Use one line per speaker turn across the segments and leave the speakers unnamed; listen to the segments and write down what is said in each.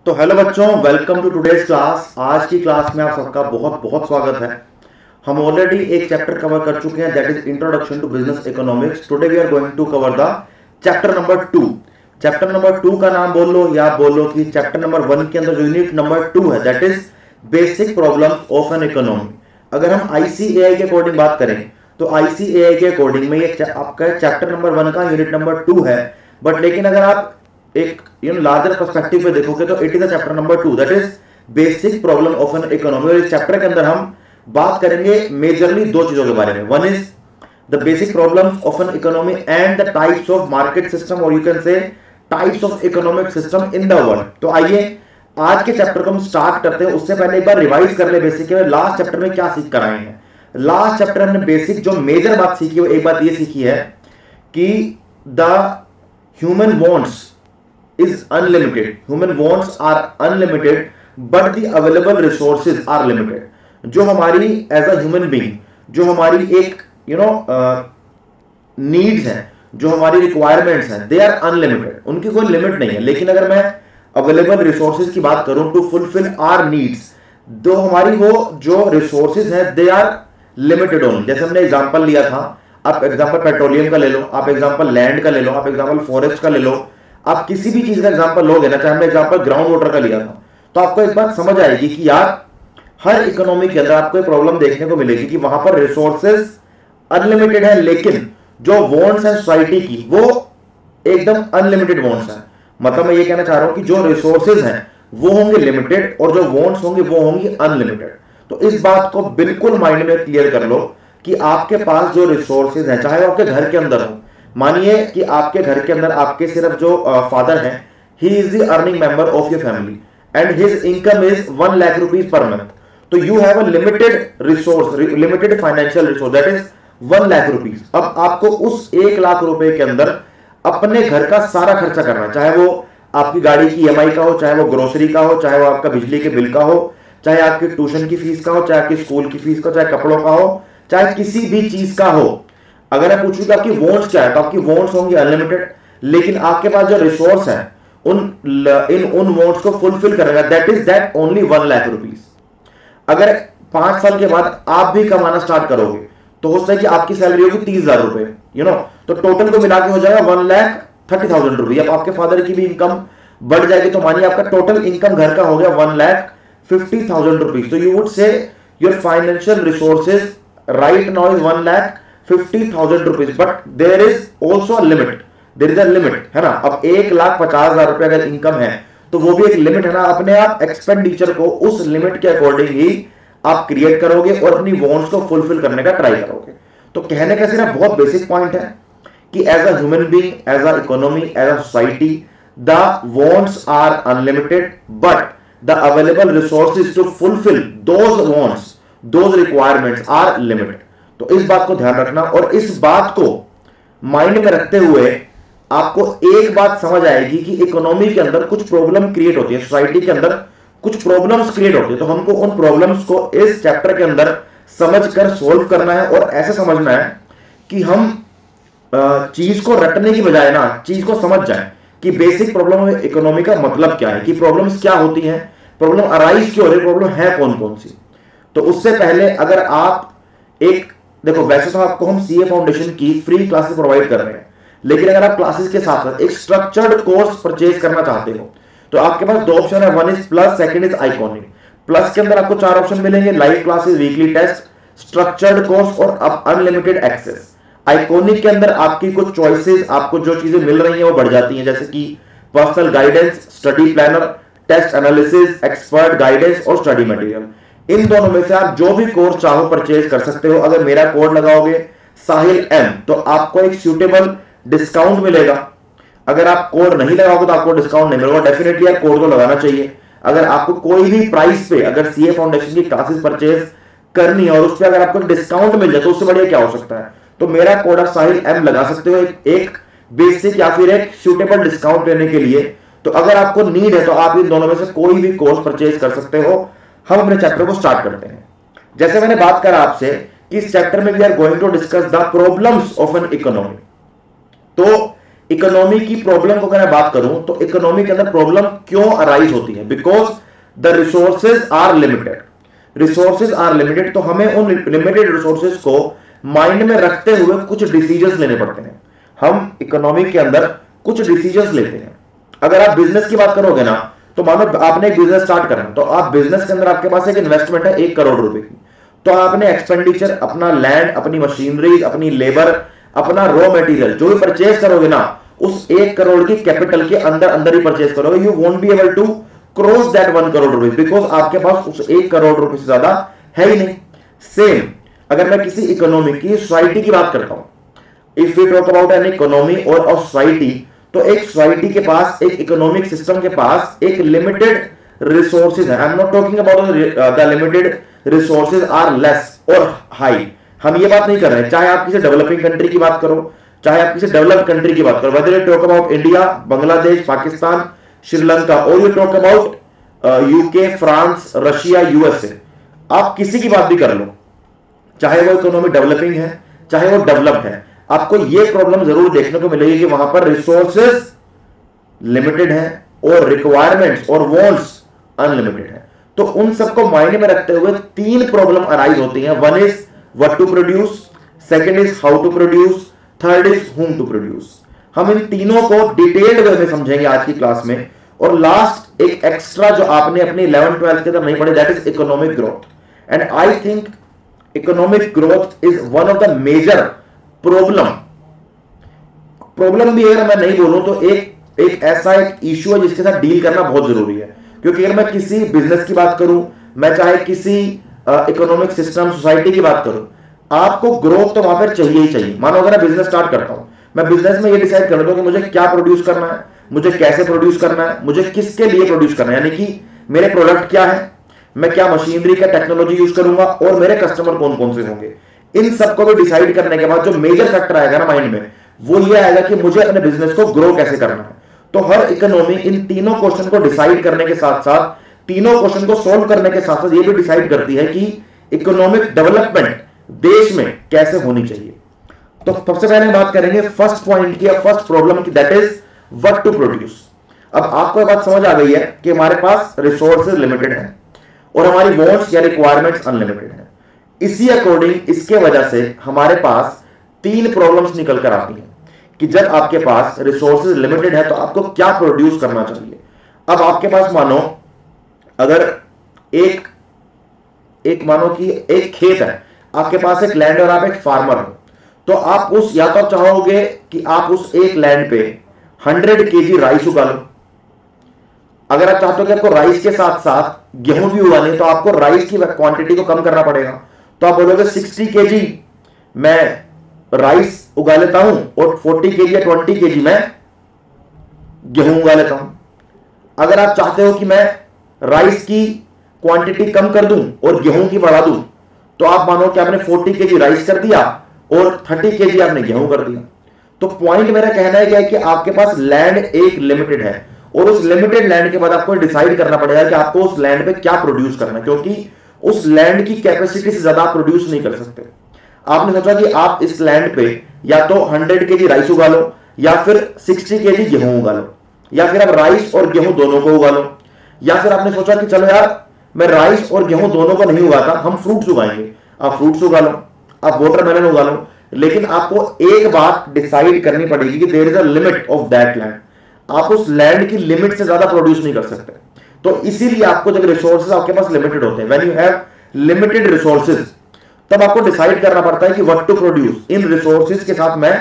तो हेलो बच्चों, welcome to today's class. आज की क्लास में आप सबका बहुत बहुत स्वागत है। हम ऑलरेडी एक चैप्टर कवर कर चुके हैं, that is introduction to business economics. Today we are going to cover the chapter number 2। Chapter number 2 का नाम बोल लो या बोलो कि चैप्टर नंबर 1 के अंदर जो यूनिट नंबर 2 है that is basic problems of an economy. अगर हम आईसीएआई के अकॉर्डिंग बात करें तो आईसीएआई के अकॉर्डिंग में ये आपका चैप्टर नंबर 1 का यूनिट नंबर 2 है, बट लेकिन अगर आप एक लार्जर पर्सपेक्टिव में देखोगे तो it is chapter number 2 that is basic problem of an economy. और इस चैप्टर के अंदर हम बात करेंगे मेजरली दो चीजों के बारे में। One is the basic problems of an economy and the types of market system, और you can say types of economic system in the world. तो आइए आज के चैप्टर को हम स्टार्ट करते हैं। उससे पहले एक बार रिवाइज कर ले बेसिक में लास्ट चैप्टर में क्या सीख कर आए हैं। लास्ट चैप्टर हमने बेसिक जो मेजर बात सीखी है, एक बात ये सीखी है कि the human wants is unlimited. Human wants are unlimited, but the available resources are limited. जो हमारी as a human being, जो हमारी एक needs हैं, जो हमारी requirements हैं, they are unlimited. उनकी कोई लिमिट नहीं है। लेकिन अगर मैं available resources की बात करूं to fulfill our needs, तो हमारी वो जो resources हैं they are limited only। जैसे हमने एग्जांपल लिया था, आप एग्जांपल पेट्रोलियम का ले लो, आप एग्जांपल लैंड का ले लो, आप एग्जांपल फॉरेस्ट का ले लो, आप किसी भी चीज का एग्जांपल लोगे ना, चाहे हमने एग्जांपल ग्राउंड वाटर का लिया था, तो आपको एक बात समझ आएगी कि यार हर इकोनॉमी के अंदर आपको एक प्रॉब्लम देखने को मिलेगी कि वहां पर रिसोर्सेज अनलिमिटेड है, लेकिन जो वांट्स है सोसाइटी की वो एकदम अनलिमिटेड वांट्स है। मतलब मैं ये कहना चाह रहा हूं कि जो रिसोर्सेज हैं वो होंगे लिमिटेड और जो वांट्स होंगे वो होंगी अनलिमिटेड। तो इस बात को बिल्कुल माइंड में क्लियर कर लो कि आपके पास जो रिसोर्सेज हैं, चाहे वो आपके घर के अंदर हो, मानिए कि आपके घर के अंदर आपके सिर्फ जो फादर हैं, he is the earning member of your family and his income is 1 lakh rupees per month. तो you have a limited resource, limited financial resource that is 1 lakh rupees. अब आपको उस 1 लाख रुपए के अंदर अपने घर का सारा खर्चा करना, चाहे वो आपकी गाड़ी की ईएमआई का हो, चाहे वो ग्रोसरी का हो, चाहे वो आपका बिजली के बिल का हो, चाहे आपकी ट्यूशन की फीस का हो, चाहे आपकी स्कूल की फीस का, चाहे कपड़ों का हो, चाहे किसी भी चीज का हो। अगर मैं पूछूंगा आपकी वॉन्ट्स क्या है, तो आपकी वॉन्ट्स होंगी अनलिमिटेड, लेकिन आपके पास जो रिसोर्स है उन वॉन्ट्स को फुलफिल करेगा, दैट ओनली 1 लाख रुपीज। अगर 5 साल के बाद आप भी कमाना स्टार्ट करोगे तो हो सकता है कि आपकी सैलरी होगी 30,000 रुपए, तो टोटल को मिला के हो जाएगा 1,30,000 रुपए। अब आपके फादर की भी इनकम बढ़ जाएगी, तो मानिए आपका टोटल इनकम घर का हो गया 1,50,000 रुपीज। तो you would say your financial resources right now is 1,50,000 rupees, but there is also limit, there is a limit, है ना। अब 1,50,000 रुपए अगर इनकम है तो वो भी एक लिमिट है ना। अपने आप एक्सपेंडिचर को उस लिमिट के अकॉर्डिंग ही आप क्रिएट करोगे और अपनी वांट्स को फुलफिल करने का ट्राई करोगे। तो कहने का सिर्फ बहुत बेसिक पॉइंट है कि as a human being, as a economy, as a society, the wants are unlimited, but the available resources to fulfil those wants, those requirements are limited. तो इस बात को ध्यान रखना, और इस बात को माइंड में रखते हुए आपको एक बात समझ आएगी कि इकोनॉमी के अंदर कुछ प्रॉब्लम क्रिएट होती है, सोसाइटी के अंदर कुछ प्रॉब्लम्स क्रिएट होती है। तो हमको उन प्रॉब्लम्स को इस चैप्टर के अंदर समझकर सोल्व करना है, और ऐसे समझना है कि हम चीज को रटने की बजाय ना चीज को समझ जाए कि बेसिक प्रॉब्लम इकोनॉमी का मतलब क्या है, कि प्रॉब्लम्स क्या होती हैं, प्रॉब्लम अराइज क्यों हो रही, प्रॉब्लम है कौन कौन सी। तो उससे पहले अगर आप एक देखो, वैसे तो आपको हम सीए फाउंडेशन की फ्री क्लासेस प्रोवाइड कर रहे हैं, लेकिन अगर आप क्लासेस के साथ साथ एक स्ट्रक्चर्ड कोर्स परचेज करना चाहते हो तो आपके पास 2 ऑप्शन है। One is plus, second is iconic. Plus के अंदर आपको 4 ऑप्शन मिलेंगे, live classes, weekly test, structured course और अनलिमिटेड एक्सेस। आइकॉनिक के अंदर आपकी कुछ चॉइसेस, आपको जो चीजें मिल रही हैं वो बढ़ जाती हैं, जैसे कि personal guidance, study planner, test analysis, expert guidance और स्टडी मटेरियल। इन दोनों में से आप जो भी कोर्स चाहो परचेज कर सकते हो। अगर मेरा कोड लगाओगे साहिल एम तो आपको एक सूटेबल डिस्काउंट मिलेगा। अगर आप कोड नहीं लगाओगे तो आपको डिस्काउंट नहीं मिलेगा। डेफिनेटली आप कोड तो लगाना चाहिए। अगर आपको कोई भी प्राइस पे अगर सीए फाउंडेशन की क्लासेस परचेज करनी है और उस पर अगर आपको डिस्काउंट मिल जाए तो उससे बढ़िया क्या हो सकता है। तो मेरा कोड आप साहिल एम लगा सकते हो एक बेसिक या फिर एक सूटेबल डिस्काउंट लेने के लिए। तो अगर आपको नीड है तो आप इन दोनों में से कोई भी कोर्स परचेज कर सकते हो। हम अपने चैप्टर को स्टार्ट करते हैं। जैसे मैंने बात करा आपसे कि इस चैप्टर में we are going to discuss the problems of an economy. तो इकोनॉमी की प्रॉब्लम को अगर मैं बात करूं तो इकोनॉमी के अंदर प्रॉब्लम क्यों अराइज होती है? Because the resources are limited, resources are limited. तो हमें उन लिमिटेड रिसोर्सेज को माइंड में रखते हुए कुछ डिसीजंस लेने पड़ते हैं। हम इकोनॉमी के अंदर कुछ डिसीजंस लेते हैं। अगर आप बिजनेस की बात करोगे ना, तो मानो आपने एक बिजनेस स्टार्ट करना, तो आप बिजनेस के अंदर आपके पास एक इन्वेस्टमेंट है 1 करोड़ रुपए की, तो आपने एक्सपेंडिचर, अपना लैंड, अपनी मशीनरी, अपनी लेबर, अपना रॉ मटेरियल जो भी परचेज करोगे ना, उस 1 करोड़ की कैपिटल के अंदर अंदर ही परचेज करोगे। You won't be able to cross that 1 crore रुपए, बिकॉज आपके पास उस 1 करोड़ रुपए से ज्यादा है ही नहीं। सेम अगर मैं किसी इकोनॉमी की, सोसाइटी की बात करता हूं, if we talk about an economy और अ सोसाइटी, तो एक सोसाइटी के पास, एक इकोनॉमिक सिस्टम के पास एक लिमिटेड रिसोर्सेज है। I am not talking about the limited resources are less और हाई, हम ये बात नहीं कर रहे हैं। चाहे आप किसी डेवलपिंग कंट्री की बात करो, चाहे आप किसी डेवलप्ड कंट्री की बात करो, whether you talk about India, Bangladesh, Pakistan, Sri Lanka, और you talk about UK, France, Russia, USA, आप किसी की बात भी कर लो, चाहे वो इकोनॉमी डेवलपिंग है, चाहे वो डेवलप्ड है, आपको ये प्रॉब्लम जरूर देखने को मिलेगी कि वहां पर रिसोर्सेज लिमिटेड है और रिक्वायरमेंट्स और वांट्स अनलिमिटेड है। तो उन सबको मायने में रखते हुए 3 प्रॉब्लम अराइज होती हैं। One is what to produce, second is how to produce, third is whom to produce. हम इन तीनों को डिटेल्ड वे में समझेंगे आज की क्लास में। और लास्ट एक एक्स्ट्रा जो आपने अपनी 11th 12th के अंदर नहीं पढ़ी, that is economic growth. And I think economic growth is one of the major problem भी है, मैं नहीं बोलूं तो एक ऐसा एक इशू है जिसके साथ डील करना बहुत जरूरी है। क्योंकि अगर मैं किसी बिजनेस की बात करूं, मैं चाहे किसी इकोनॉमिक सिस्टम, सोसाइटी की बात करूं, आपको ग्रोथ तो वहां पर चाहिए ही चाहिए। मानो अगर मैं बिजनेस स्टार्ट करता हूं, मैं बिजनेस में ये डिसाइड कर दूं कि मुझे क्या प्रोड्यूस करना है, मुझे कैसे प्रोड्यूस करना है, मुझे किसके लिए प्रोड्यूस करना है, यानी कि मेरे प्रोडक्ट क्या है, मैं क्या मशीनरी का टेक्नोलॉजी यूज करूंगा, और मेरे कस्टमर कौन कौन से होंगे। इन सबको भी डिसाइड करने के बाद जो मेजर फैक्टर आएगा ना माइंड में, वो ये आएगा कि मुझे अपने बिजनेस को ग्रो कैसे करना है। तो हर इकोनॉमी इन तीनों क्वेश्चन को डिसाइड करने के साथ साथ, तीनों क्वेश्चन को सोल्व करने के साथ साथ ये भी डिसाइड करती है कि इकोनॉमिक डेवलपमेंट देश में कैसे होनी चाहिए। तो सबसे पहले बात करेंगे फर्स्ट पॉइंट की, फर्स्ट प्रॉब्लम की, that is what to produce. अब आपको ये बात समझ आ गई है कि हमारे पास रिसोर्सेज लिमिटेड है और हमारी वांट्स या रिक्वायरमेंट्स अनलिमिटेड है। इसी अकॉर्डिंग, इसके वजह से हमारे पास 3 प्रॉब्लम्स निकल कर आती हैं कि जब आपके पास रिसोर्सेज लिमिटेड है तो आपको क्या प्रोड्यूस करना चाहिए। अब आपके पास मानो अगर एक मानो कि एक खेत है, आपके पास एक लैंड और आप एक फार्मर हो, तो आप उस, या तो आप चाहोगे कि आप उस एक लैंड पे 100 केजी राइस उगा लो। अगर आप चाहते हो कि आपको राइस के साथ साथ गेहूं भी उगानी है, तो आपको राइस की क्वांटिटी को कम करना पड़ेगा। तो आप बोलोगे 60 केजी मैं राइस उगा लेता हूं और 40 केजी या 20 केजी मैं गेहूं उगा लेता हूं। अगर आप चाहते हो कि मैं राइस की क्वांटिटी कम कर दूं और गेहूं की बढ़ा दूं, तो आप मानो कि आपने 40 केजी राइस कर दिया और 30 केजी आपने गेहूं कर दिया। तो पॉइंट मेरा कहना है कि आपके पास लैंड एक लिमिटेड है और उस लिमिटेड लैंड के बाद आपको डिसाइड करना पड़ेगा कि आपको उस लैंड पे क्या प्रोड्यूस करना है, क्योंकि उस लैंड की कैपेसिटी से ज्यादा प्रोड्यूस नहीं कर सकते। आपने सोचा कि आप इस लैंड पे या तो 100 केजी राइस उगा लो या फिर 60 केजी गेहूं उगा लो, या फिर आप राइस और गेहूं दोनों को उगा लो, या फिर आपने सोचा कि चलो यार मैं राइस और गेहूं दोनों को नहीं उगाता, हम फ्रूट्स उगाएंगे। आप फ्रूट्स उगा लो, आप वाटरमेलन उगा लो, लेकिन आपको एक बात डिसाइड करनी पड़ेगी कि there is a limit of that land. आप उस लैंड की लिमिट से ज्यादा प्रोड्यूस नहीं कर सकते। तो इसीलिए आपको जब रिसोर्सेज आपके पास लिमिटेड होते हैं, when you have limited resources, तब आपको डिसाइड करना पड़ता है कि व्हाट टू प्रोड्यूस। इन रिसोर्सेज के साथ मैं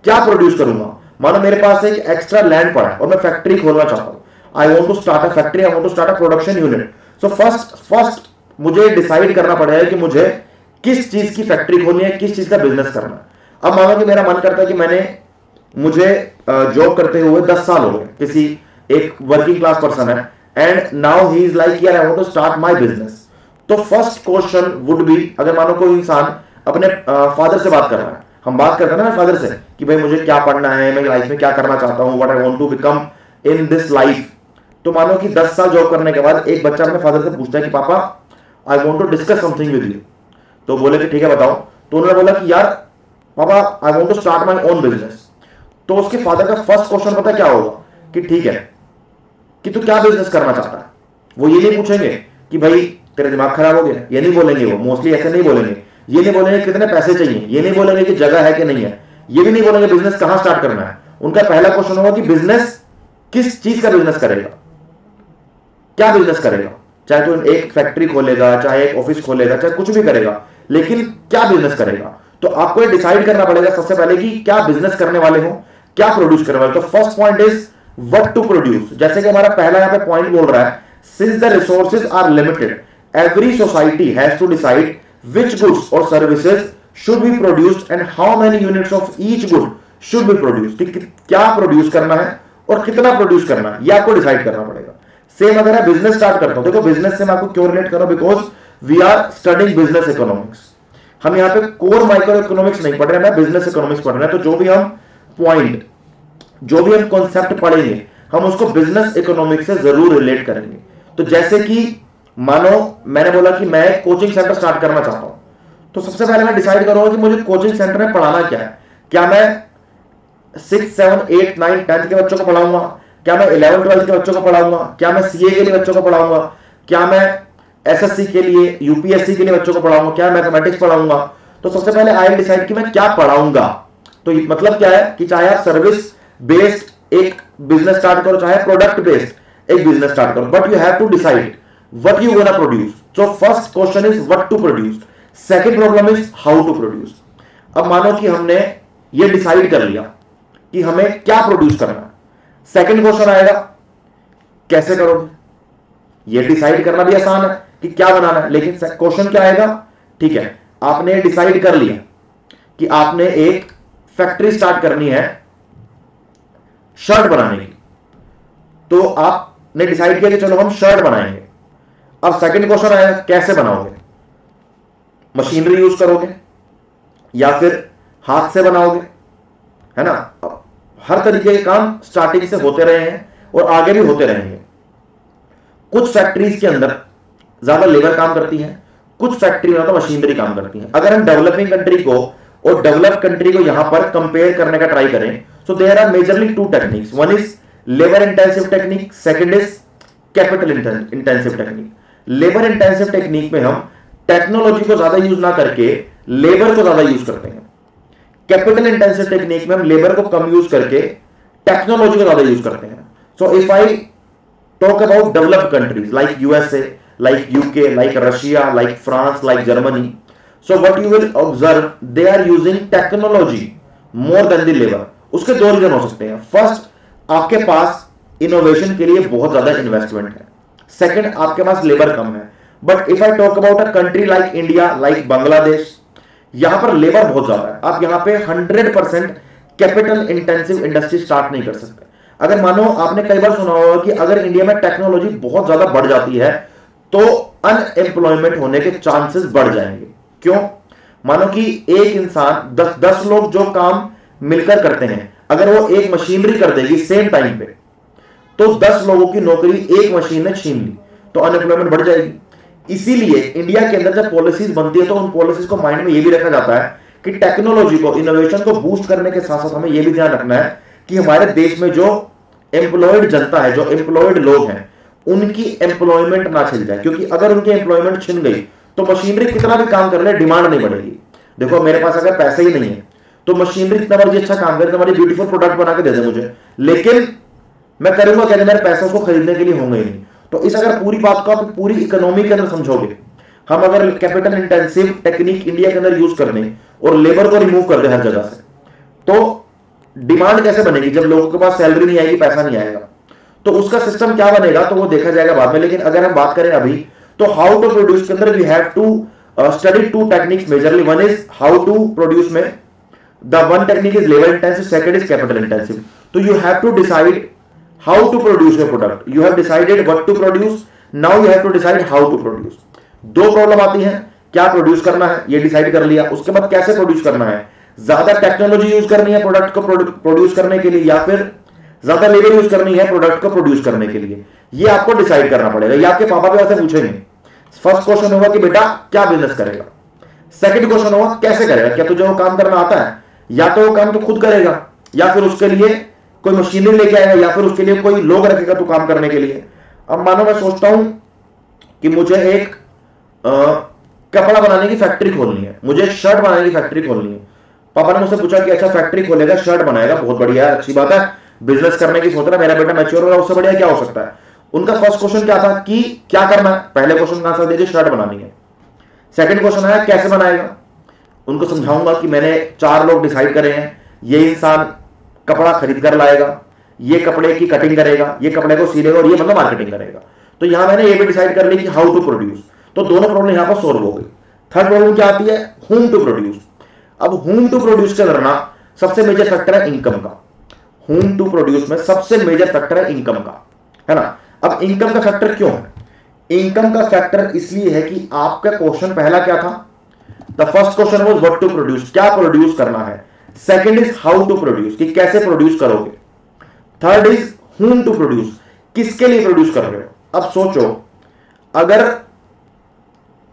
क्या प्रोड्यूस करूंगा। मानो मेरे पास एक एक्स्ट्रा लैंड पड़ा है और मैं फैक्ट्री खोलना चाहता हूं, I want to start a factory, I want to start a production unit. So first मुझे डिसाइड करना पड़ेगा कि मुझे किस चीज की फैक्ट्री खोलनी है, किस चीज का बिजनेस करना है। अब मानो कि मेरा मन करता है कि मुझे जॉब करते हुए 10 साल हो गए, किसी एक वर्किंग क्लास पर्सन है, and now he is like यार I want to start my business. तो फर्स्ट क्वेश्चन वुड बी, अगर मानो कोई इंसान अपने फादर से बात कर रहा है, हम बात करते हैं ना फादर से कि भाई मुझे क्या पढ़ना है, मैं लाइफ में क्या करना चाहता हूं, what I want to become in this life. तो मानो कि 10 साल जॉब करने के बाद एक बच्चा अपने फादर से पूछता है कि पापा I want to discuss something with you. तो बोले कि ठीक है बताओ। तो उन्होंने बोला कि यार पापा I want to start my own business. तो उसके फादर का फर्स्ट क्वेश्चन पता क्या होगा कि ठीक है कि तू क्या बिजनेस करना चाहता है। वो ये नहीं पूछेंगे कि भाई तेरा दिमाग खराब हो गया, ये नहीं बोलेंगे, वो मोस्टली ऐसे नहीं बोलेंगे। ये नहीं बोलेंगे कितने पैसे चाहिए, ये नहीं बोलेंगे कि जगह है कि नहीं है, ये भी नहीं बोलेंगे बिजनेस कहां स्टार्ट करना है। उनका पहला क्वेश्चन होगा कि बिजनेस किस चीज का बिजनेस करेगा, क्या बिजनेस करेगा। चाहे तो एक फैक्ट्री खोलेगा, चाहे एक ऑफिस खोलेगा, चाहे कुछ भी करेगा, लेकिन क्या बिजनेस करेगा। तो आपको ये डिसाइड करना पड़ेगा सबसे पहले कि क्या बिजनेस करने वाले हो, क्या प्रोड्यूस करने वाले। तो first point is what to produce. जैसे कि हमारा पहला यहां पे पॉइंट बोल रहा है, since the resources are limited every society has to decide which goods और services should be produced and how many units of each good should be produced. क्या प्रोड्यूस करना है और कितना प्रोड्यूस करना है, यह आपको डिसाइड करना पड़ेगा। सेम अगर मैं बिजनेस स्टार्ट करता हूं, देखो बिजनेस से मैं आपको क्यों रिलेट कर रहा हूं, because we are studying business economics. हम यहां पे कोर माइक्रो इकोनॉमिक्स नहीं पढ़ रहे हैं, बिजनेस इकोनॉमिक्स पढ़ रहे हैं। तो जो भी हम पॉइंट, जो भी हम कॉन्सेप्ट पढ़ेंगे, हम उसको बिजनेस इकोनॉमिक्स से जरूर रिलेट करेंगे। तो जैसे कि मानो मैंने बोला कि मैं एक कोचिंग सेंटर स्टार्ट करना चाहता हूं, तो सबसे पहले मैं डिसाइड करूंगा कि मुझे कोचिंग सेंटर में पढ़ाना क्या है। क्या मैं 6, 7, 8, 9, 10 के बच्चों को पढ़ाऊंगा, क्या मैं 11, 12 के बच्चों को पढ़ाऊंगा, क्या मैं सीए के लिए बच्चों को पढ़ाऊंगा, क्या मैं एसएससी के लिए, यूपीएससी के लिए बच्चों को पढ़ाऊंगा, क्या मैथमेटिक्स पढ़ाऊंगा। तो सबसे पहले आई डिसाइड कि मैं क्या पढ़ाऊंगा। तो मतलब क्या है कि चाहे आप सर्विस बेस्ड एक बिजनेस स्टार्ट करो, चाहे प्रोडक्ट बेस्ड एक बिजनेस स्टार्ट करो, but you have to decide what you gonna produce. So first question is what to produce, second problem is how to produce. अब मानो कि हमने ये डिसाइड कर लिया कि हमें क्या प्रोड्यूस करना है, सेकंड क्वेश्चन आएगा कैसे करोगे। ये डिसाइड करना भी आसान है कि क्या बनाना है, लेकिन क्वेश्चन क्या आएगा, ठीक है आपने डिसाइड कर लिया कि आपने एक फैक्ट्री स्टार्ट करनी है शर्ट बनाने की, तो आपने डिसाइड किया कि चलो हम शर्ट बनाएंगे। अब सेकंड क्वेश्चन आएगा कैसे बनाओगे, मशीनरी यूज करोगे या फिर हाथ से बनाओगे, है ना। हर तरीके के काम स्टार्टिंग से होते रहे हैं और आगे भी होते रहेंगे। कुछ फैक्ट्रीज के अंदर ज्यादा लेबर काम करती है, कुछ फैक्ट्री में तो मशीनरी काम करती है। अगर हम डेवलपिंग कंट्री को और डेवलप कंट्री को यहां पर कंपेयर करने का ट्राई करें, so there are majorly 2 techniques, one is labour intensive technique, second is capital intensive technique. Labour intensive technique में हम टेक्नोलॉजी को ज्यादा यूज ना करके लेबर को ज्यादा यूज करते हैं। कैपिटल इंटेंसिव टेक्निक में हम लेबर को कम यूज करके टेक्नोलॉजी को ज्यादा यूज करते हैं। So if I talk about developed countries like USA, like UK, like Russia, like France, like Germany, so what you will observe they are using technology more than the labour. उसके 2 reason हो सकते हैं। First, आपके पास innovation के लिए बहुत ज्यादा investment है, सेकंड आपके पास लेबर कम है। But if I talk about a country like India, like Bangladesh, यहां पर लेबर बहुत ज्यादा है। आप यहां पे 100% कैपिटल इंटेंसिव इंडस्ट्री स्टार्ट नहीं कर सकते। अगर मानो आपने कई बार सुना होगा कि अगर इंडिया में टेक्नोलॉजी बहुत ज्यादा बढ़ जाती है तो अनएम्प्लॉयमेंट होने के चांसेस बढ़ जाएंगे। क्यों? मानो कि एक इंसान 10 लोग जो काम मिलकर करते हैं, अगर वो एक मशीनरी कर देगी सेम टाइम पे, तो 10 लोगों की नौकरी एक मशीन ने छीन ली, तो अनएम्प्लॉयमेंट बढ़ जाएगी। इसीलिए इंडिया के अंदर जब पॉलिसीज बनती है तो उन पॉलिसीज को माइंड में यह भी रखा जाता है कि टेक्नोलॉजी को, इनोवेशन को बूस्ट करने के साथ साथ हमें यह भी ध्यान रखना है कि हमारे देश में जो एम्प्लॉयड जनता है, जो एम्प्लॉयड लोग हैं, उनकी एम्प्लॉयमेंट ना छिन जाए। क्योंकि अगर उनकी एम्प्लॉयमेंट छिन गई तो मशीनरी कितना भी काम कर ले, डिमांड नहीं बढ़ेगी। देखो मेरे पास अगर पैसे ही नहीं है तो मशीनरी कितना मर्जी अच्छा काम करे, तुम्हारी ब्यूटीफुल प्रोडक्ट बना के दे दे मुझे, लेकिन मैं करूंगा क्या, मेरे पैसे उसको खरीदने के लिए होंगे ही नहीं। तो इस अगर पूरी बात को आप पूरी इकोनॉमी के अंदर समझोगे, हम अगर कैपिटल इंटेंसिव टेक्निक इंडिया के अंदर यूज कर दें और लेबर को रिमूव कर दें हर जगह से, तो डिमांड कैसे बनेगी? जब लोगों के पास सैलरी नहीं आएगी, पैसा नहीं आएगा, तो उसका सिस्टम क्या बनेगा तो वो देखा जाएगा बाद में। लेकिन अगर हम बात करें अभी, तो हाउ टू प्रोड्यूस के अंदर we have to study 2 techniques majorly. One is how to produce में the one technique is labour intensive, second is capital intensive. तो you have to decide how to produce your product. You have decided what to produce, now you have to decide how to produce. 2 problem आती हैं, क्या produce करना है ये decide कर लिया, उसके बाद कैसे प्रोड्यूस करना है, ज्यादा टेक्नोलॉजी यूज करनी है प्रोडक्ट को प्रोड्यूस करने के लिए या फिर ज्यादा लेबर यूज करनी है प्रोडक्ट को प्रोड्यूस करने के लिए, ये आपको डिसाइड करना पड़ेगा। ये आपके पापा भी ऐसे पूछेंगे। फर्स्ट क्वेश्चन होगा कि बेटा क्या बिजनेस करेगा, सेकंड क्वेश्चन होगा कैसे करेगा, क्या तुझे वो काम करना आता है, या तो वो काम तो खुद करेगा या फिर उसके लिए कोई मशीनरी लेके आएगा, या फिर उसके लिए कोई लोग रखेगा तो काम करने के लिए। अब मानो मैं सोचता हूं कि मुझे एक कपड़ा बनाने की फैक्ट्री खोलनी है, मुझे एक शर्ट बनाने की फैक्ट्री खोलनी है। पापा ने मुझसे पूछा कि अच्छा फैक्ट्री खोलेगा, शर्ट बनाएगा, बहुत बढ़िया है, अच्छी बात है, बिजनेस करने की सोच रहा है, मेरा बेटा मैच्योर हो रहा है, उससे बढ़िया क्या हो सकता है। उनका फर्स्ट क्वेश्चन क्या था कि क्या करना है। पहले क्वेश्चन का आंसर दीजिए, शर्ट बनानी है। सेकंड क्वेश्चन आया कैसे बनाएगा। उनको समझाऊंगा कि मैंने 4 लोग डिसाइड करे हैं, ये इंसान कपड़ा खरीद कर लाएगा, ये कपड़े की कटिंग करेगा, ये कपड़े को सिलेगा और ये मतलब मार्केटिंग करेगा। तो यहां मैंने ये भी डिसाइड कर ली कि हाउ टू प्रोड्यूस। तो दोनों प्रॉब्लम यहां पर सॉल्व हो गई। थर्ड प्रॉब्लम क्या आती है, होम टू प्रोड्यूस। अब होम टू प्रोड्यूस के करना सबसे मेजर फैक्टर है इनकम का। होम टू प्रोड्यूस में सबसे मेजर फैक्टर है इनकम का, है ना। अब इनकम का फैक्टर क्यों है, इनकम का फैक्टर इसलिए है कि आपका क्वेश्चन पहला क्या था, the first question was what to produce, क्या प्रोड्यूस करना है। Second is how to produce, कि कैसे प्रोड्यूस करोगे। Third is whom to produce, किसके लिए प्रोड्यूस कर रहे हो। अब सोचो, अगर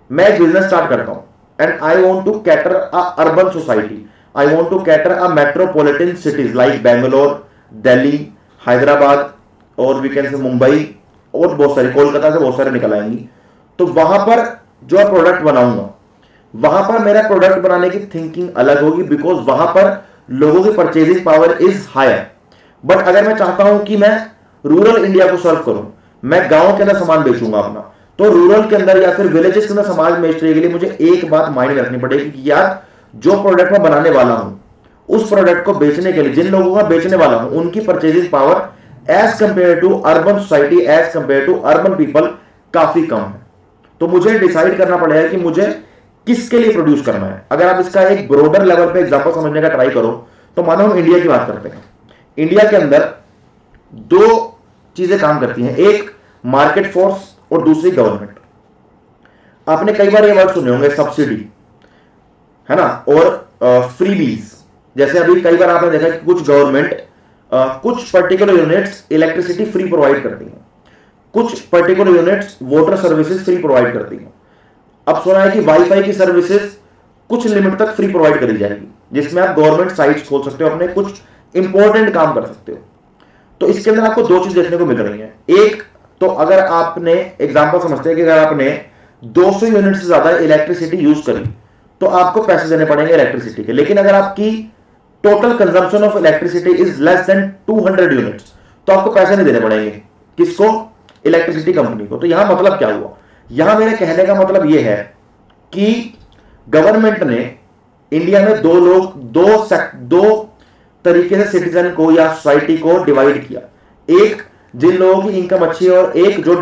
मैं एक बिजनेस स्टार्ट करता हूं and I want to cater a urban society, I want to cater a metropolitan cities like Bangalore, Delhi, Hyderabad और वी कैन से मुंबई और बहुत सारी, कोलकाता से बहुत सारे निकल आएंगी। तो वहां पर जो प्रोडक्ट बनाऊंगा, वहां पर मेरा प्रोडक्ट बनाने की थिंकिंग अलग होगी, बिकॉज वहां पर लोगों की purchasing power is higher. But अगर मैं चाहता हूं कि मैं रूरल इंडिया को सर्व करूं, मैं गांव के अंदर सामान बेचूंगा अपना, तो रूरल के अंदर या फिर विलेजेस के अंदर सामान बेचने के लिए मुझे एक बात मायने रखनी पड़ेगी कि यार जो प्रोडक्ट मैं बनाने वाला हूं, उस प्रोडक्ट को बेचने के लिए जिन लोगों को बेचने वाला हूं, उनकी purchasing power as compare to urban society, as compare to urban people काफी कम है। तो मुझे डिसाइड करना पड़ेगा कि मुझे किसके लिए प्रोड्यूस करना है। अगर आप इसका एक ब्रॉडर लेवल पे एग्जांपल समझने का ट्राई करो, तो मानो हम इंडिया की बात करते हैं। इंडिया के अंदर 2 चीजें काम करती हैं, एक मार्केट फोर्स और दूसरी गवर्नमेंट। आपने कई बार ये वर्ड सुने होंगे, सब्सिडी, है ना, और फ्रीबीज। जैसे अभी कई बार आपने देखा कि कुछ गवर्नमेंट कुछ particular units electricity free provide करती हैं, कुछ particular units water services free provide करती हैं। अब सुना है कि वाईफाई की सर्विसेज कुछ लिमिट तक फ्री प्रोवाइड करी जाएगी, जिसमें आप गवर्नमेंट साइट्स खोल सकते हो, अपने कुछ इंपॉर्टेंट काम कर सकते हो। तो इसके अंदर आपको 2 चीज देखने को मिल रही है। एक तो अगर आपने एग्जांपल समझते हैं कि अगर आपने 200 यूनिट से ज्यादा इलेक्ट्रिसिटी यूज करी तो आपको पैसे देने पड़ेंगे इलेक्ट्रिसिटी के। लेकिन अगर आपकी total consumption of electricity is less than 200 units तो आपको पैसे नहीं देने पड़ेंगे। किसको? इलेक्ट्रिसिटी कंपनी को। तो यहां मतलब क्या हुआ, यहां मेरे कहने का मतलब यह है कि गवर्नमेंट ने इंडिया में 2 लोग 2 तरीके से सिटीजन को या सोसाइटी को डिवाइड किया। एक जिन लोगों की इनकम अच्छी है और एक जो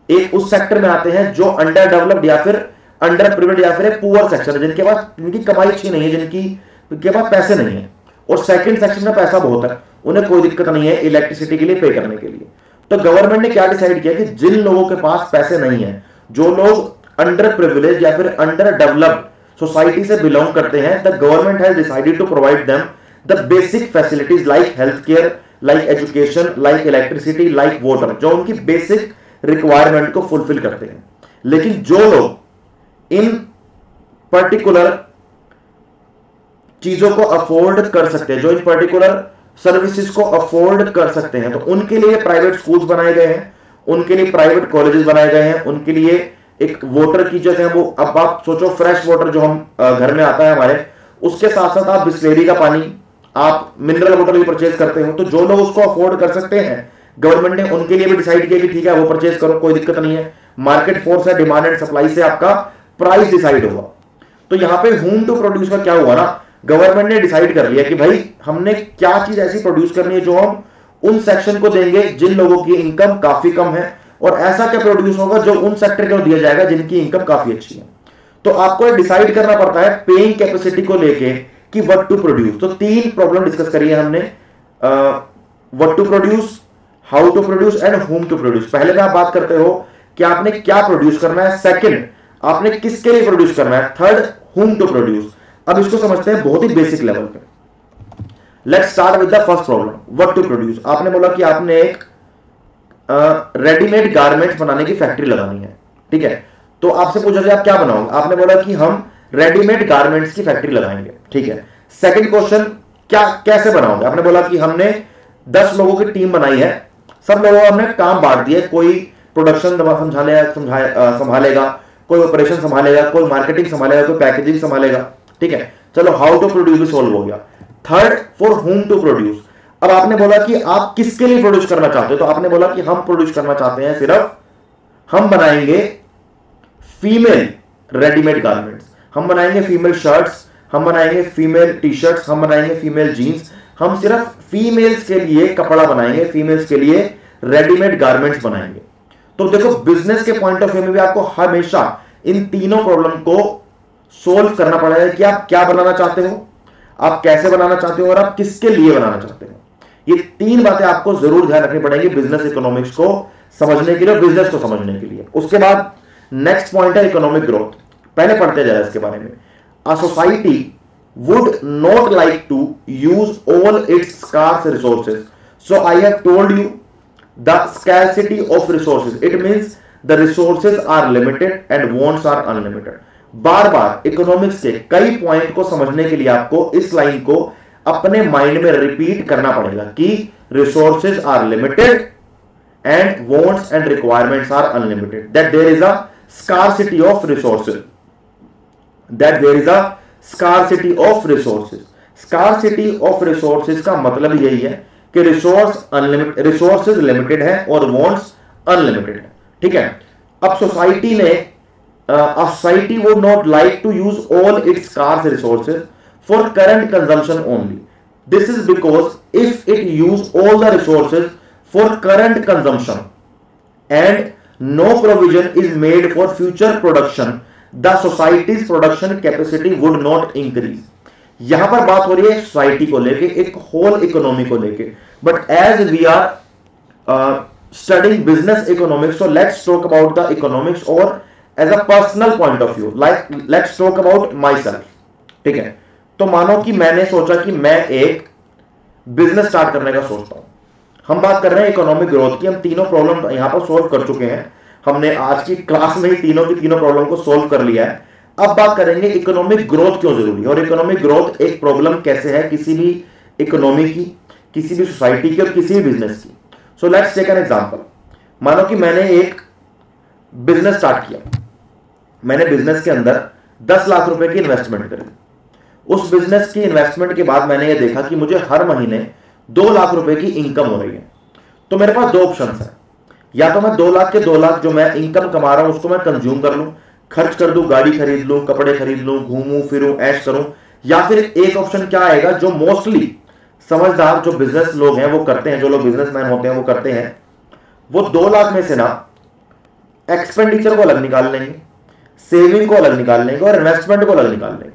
एक उस सेक्टर में आते हैं जो अंडर डेवलप्ड या फिर अंडर प्रिविलेज्ड या फिर पुअर सेक्शन, जिनकी कमाई अच्छी नहीं है, जिनके पास पैसे नहीं है। और सेकंड सेक्शन में पैसा बहुत है, उन्हें कोई दिक्कत नहीं है इलेक्ट्रिसिटी के लिए पे करने के लिए। तो गवर्नमेंट ने क्या डिसाइड किया कि जिन लोगों के पास पैसे नहीं है, जो लोग अंडर प्रिविलेज या फिर अंडर डेवलप्ड सोसाइटी से बिलोंग करते हैं, the government has decided to provide them the basic facilities like health care, like education, like electricity, like water, जो उनकी बेसिक रिक्वायरमेंट को फुलफिल करते हैं। लेकिन जो लोग इन पर्टिकुलर चीजों को अफोर्ड कर सकते हैं, जो इन पर्टिकुलर सर्विसेज को अफोर्ड कर सकते हैं, तो उनके लिए प्राइवेट स्कूल्स बनाए गए हैं, उनके लिए प्राइवेट कॉलेजेस बनाए गए हैं, उनके लिए एक वाटर की जगह वो, अब आप सोचो फ्रेश वाटर जो हम घर में आता है हमारे, उसके साथ साथ आप बिस्लेरी का पानी, आप मिनरल वाटर भी परचेज करते हो। तो जो लोग उसको अफोर्ड कर सकते हैं, गवर्नमेंट ने उनके लिए भी डिसाइड किया कि ठीक है वो परचेज करो, कोई दिक्कत नहीं है। मार्केट फोर्स है, डिमांड एंड सप्लाई से आपका प्राइस डिसाइड होगा। तो यहां पे होम टू प्रोड्यूस का क्या हुआ ना, गवर्नमेंट ने डिसाइड कर लिया कि भाई हमने क्या चीज ऐसी प्रोड्यूस करनी है जो हम उन सेक्शन को देंगे जिन लोगों की इनकम काफी कम है, और ऐसा क्या प्रोड्यूस होगा जो उन सेक्टर को दिया जाएगा जिनकी इनकम काफी अच्छी है। तो आपको डिसाइड करना पड़ता है पेइंग कैपेसिटी को लेके कि व्हाट टू प्रोड्यूस। तो 3 प्रॉब्लम डिस्कस करी है हमने, what to produce, how to produce and whom to produce. पहले में आप बात करते हो कि आपने क्या प्रोड्यूस करना है, सेकंड आपने किसके लिए प्रोड्यूस करना है, थर्ड होम टू प्रोड्यूस। अब इसको समझते हैं बहुत ही बेसिक लेवल पे। Let's start with the first problem, what to produce. आपने बोला कि आपने एक रेडीमेड गारमेंट्स बनाने की फैक्ट्री लगानी है, ठीक है। तो आपसे पूछा कि आप क्या बनाओगे, आपने बोला कि हम रेडीमेड गारमेंट्स की फैक्ट्री लगाएंगे, ठीक है। सेकंड क्वेश्चन, क्या कैसे बनाओगे? आपने बोला कि हमने 10 लोगों की टीम बनाई है, सब लोगों को हमने काम बांट दिया, कोई प्रोडक्शन संभालेगा, कोई ऑपरेशन संभालेगा, कोई मार्केटिंग संभालेगा, कोई पैकेजिंग संभालेगा, ठीक है। चलो हाउ टू प्रोड्यूस भी सोल्व हो गया। Third, for whom to produce. अब आपने बोला कि आप किसके लिए प्रोड्यूस करना चाहते हो, तो आपने बोला कि हम प्रोड्यूस करना चाहते हैं, सिर्फ हम बनाएंगे फीमेल रेडीमेड गारमेंट्स, हम बनाएंगे फीमेल शर्ट्स, हम बनाएंगे फीमेल टी शर्ट्स, हम बनाएंगे फीमेल जीन्स, हम सिर्फ फीमेल्स के लिए कपड़ा बनाएंगे, फीमेल्स के लिए रेडीमेड गारमेंट्स बनाएंगे। तो देखो बिजनेस के पॉइंट ऑफ व्यू में भी आपको हमेशा इन तीनों प्रॉब्लम को सोल्व करना पड़ेगा कि आप क्या बनाना चाहते हो, आप कैसे बनाना चाहते हो और आप किसके लिए बनाना चाहते हो। ये तीन बातें आपको जरूर ध्यान रखनी पड़ेंगी बिजनेस इकोनॉमिक्स को समझने के लिए, बिजनेस को समझने के लिए। उसके बाद नेक्स्ट पॉइंट है इकोनॉमिक ग्रोथ। पहले पढ़ते जाए इसके बारे में। A society would not like to use all its scarce resources. So I have told you the scarcity of resources. It means the resources are limited and wants are unlimited. Bar bar economics के कई point को समझने के लिए आपको इस line को अपने माइंड में रिपीट करना पड़ेगा कि resources are limited and wants and requirements are unlimited, that there is a scarcity of resources, that there is a scarcity of resources. Scarcity of resources का मतलब यही है कि रिसोर्सेज लिमिटेड है और wants अनलिमिटेड है, ठीक है। अब सोसाइटी ने a society would not like to use all its scarce resources for current consumption only. This is because if it use all the resources for current consumption and no provision is made for future production, the society's production capacity would not increase. यहां पर बात हो रही है society को लेके, एक whole economy को लेके, but as we are studying business economics, so let's talk about the economics और as a personal point of view, like let's talk about myself, ठीक है। तो मानो कि मैंने सोचा कि मैं एक बिजनेस स्टार्ट करने का सोचता हूं। हम बात कर रहे हैं इकोनॉमिक ग्रोथ की, हम तीनों प्रॉब्लम यहां पर सोल्व कर चुके हैं, हमने आज की क्लास में ही तीनों की तीनों प्रॉब्लम को सोल्व कर लिया है। अब बात करेंगे इकोनॉमिक ग्रोथ क्यों जरूरी है और इकोनॉमिक ग्रोथ एक प्रॉब्लम कैसे है किसी भी इकोनॉमी की, किसी भी सोसाइटी की और किसी भी बिजनेस की। So let's take an example. मानो कि मैंने एक बिजनेस स्टार्ट किया, मैंने बिजनेस के अंदर 10 लाख रुपए की इन्वेस्टमेंट करी। उस बिजनेस की इन्वेस्टमेंट के बाद मैंने ये देखा कि मुझे हर महीने 2 लाख रुपए की इनकम हो रही है। तो मेरे पास दो ऑप्शंस हैं, या तो मैं 2 लाख के 2 लाख जो मैं इनकम कमा रहा हूं उसको मैं कंज्यूम कर लूं, खर्च कर दूं, गाड़ी खरीद लूं, कपड़े खरीद लूं, घूमूं फिरूं, ऐश करूं, या फिर एक ऑप्शन क्या आएगा जो मोस्टली समझदार जो बिजनेस लोग हैं वो करते हैं, जो लोग बिजनेसमैन होते हैं वो करते हैं, वो 2 लाख में से ना एक्सपेंडिचर को अलग निकाल लेंगे, सेविंग को अलग निकाल लेंगे और इन्वेस्टमेंट को अलग निकाल लेंगे।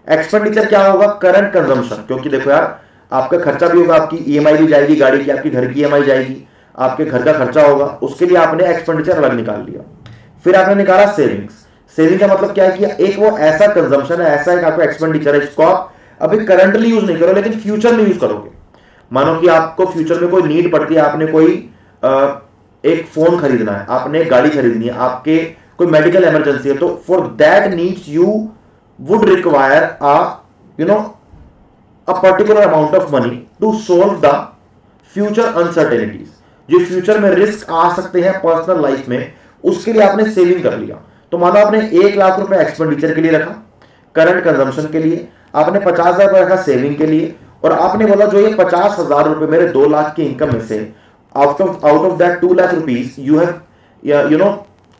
एक्सपेंडिचर क्या होगा? करंट कंजम्पशन, क्योंकि देखो यार आपका खर्चा भी होगा, आपकी ईएमआई भी जाएगी, गाड़ी की, आपकी घर की ईएमआई जाएगी, आपके घर का खर्चा होगा, उसके लिए आपने एक्सपेंडिचर अलग निकाल लिया। फिर आपने निकाला सेविंग्स। सेविंग का मतलब क्या है कि एक वो ऐसा कंजम्पशन है, ऐसा एक आपका एक्सपेंडिचर है जिसको आप अभी करंटली यूज नहीं करो लेकिन फ्यूचर में यूज करोगे। मानो कि आपको फ्यूचर में कोई नीड पड़ती है, आपने कोई एक फोन खरीदना है, आपने गाड़ी खरीदनी है, आपके कोई मेडिकल इमरजेंसी है, तो for that needs you would require a particular amount of money to solve the future uncertainties, जो फ्यूचर में रिस्क आ सकते हैं पर्सनल लाइफ में, उसके लिए आपने सेविंग कर लिया। तो मानो आपने 1 लाख रुपए एक्सपेंडिचर के लिए रखा, करंट कंजम्पशन के लिए, आपने 50,000 रुपए रखा सेविंग के लिए, और आपने बोला जो ये 50,000 रुपए मेरे 2 लाख की इनकम में से out of that 2 lakh rupees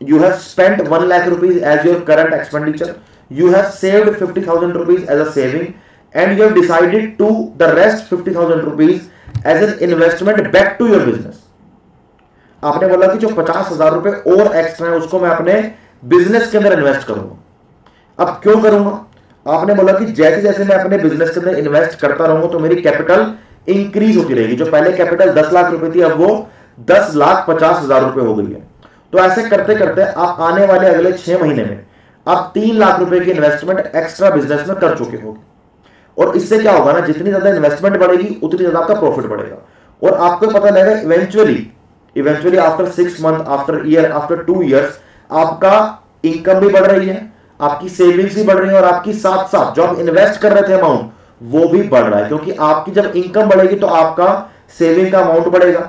you have spent 1 lakh rupees as your current expenditure, you have saved 50,000 rupees as a saving, and you have decided to the rest 50,000 rupees as an investment back to your business. आपने बोला कि जो 50,000 रुपए और extra है उसको मैं अपने बिजनेस के अंदर इन्वेस्ट करूंगा। अब क्यों करूंगा? आपने बोला कि जैसे जैसे मैं अपने बिजनेस के अंदर इन्वेस्ट करता रहूंगा तो मेरी कैपिटल इंक्रीज होती रहेगी। जो पहले कैपिटल 10 लाख रुपए थी अब वो 10,50,000 रुपए हो गई है। तो ऐसे करते करते आप आने वाले अगले 6 महीने में आप 3 लाख रुपए की इन्वेस्टमेंट एक्स्ट्रा बिजनेस में कर चुके होगे। और इससे क्या होगा ना, जितनी ज्यादा इन्वेस्टमेंट बढ़ेगी उतनी ज्यादा आपका प्रॉफिट बढ़ेगा, और आपको पता लगेगा eventually after 6 month, after year, after 2 years आपका इनकम भी बढ़ रही है, आपकी सेविंग्स भी बढ़ रही है, और आपकी साथ साथ जो आप इन्वेस्ट कर रहे थे अमाउंट वो भी बढ़ रहा है, क्योंकि आपकी जब इनकम बढ़ेगी तो आपका सेविंग का अमाउंट बढ़ेगा,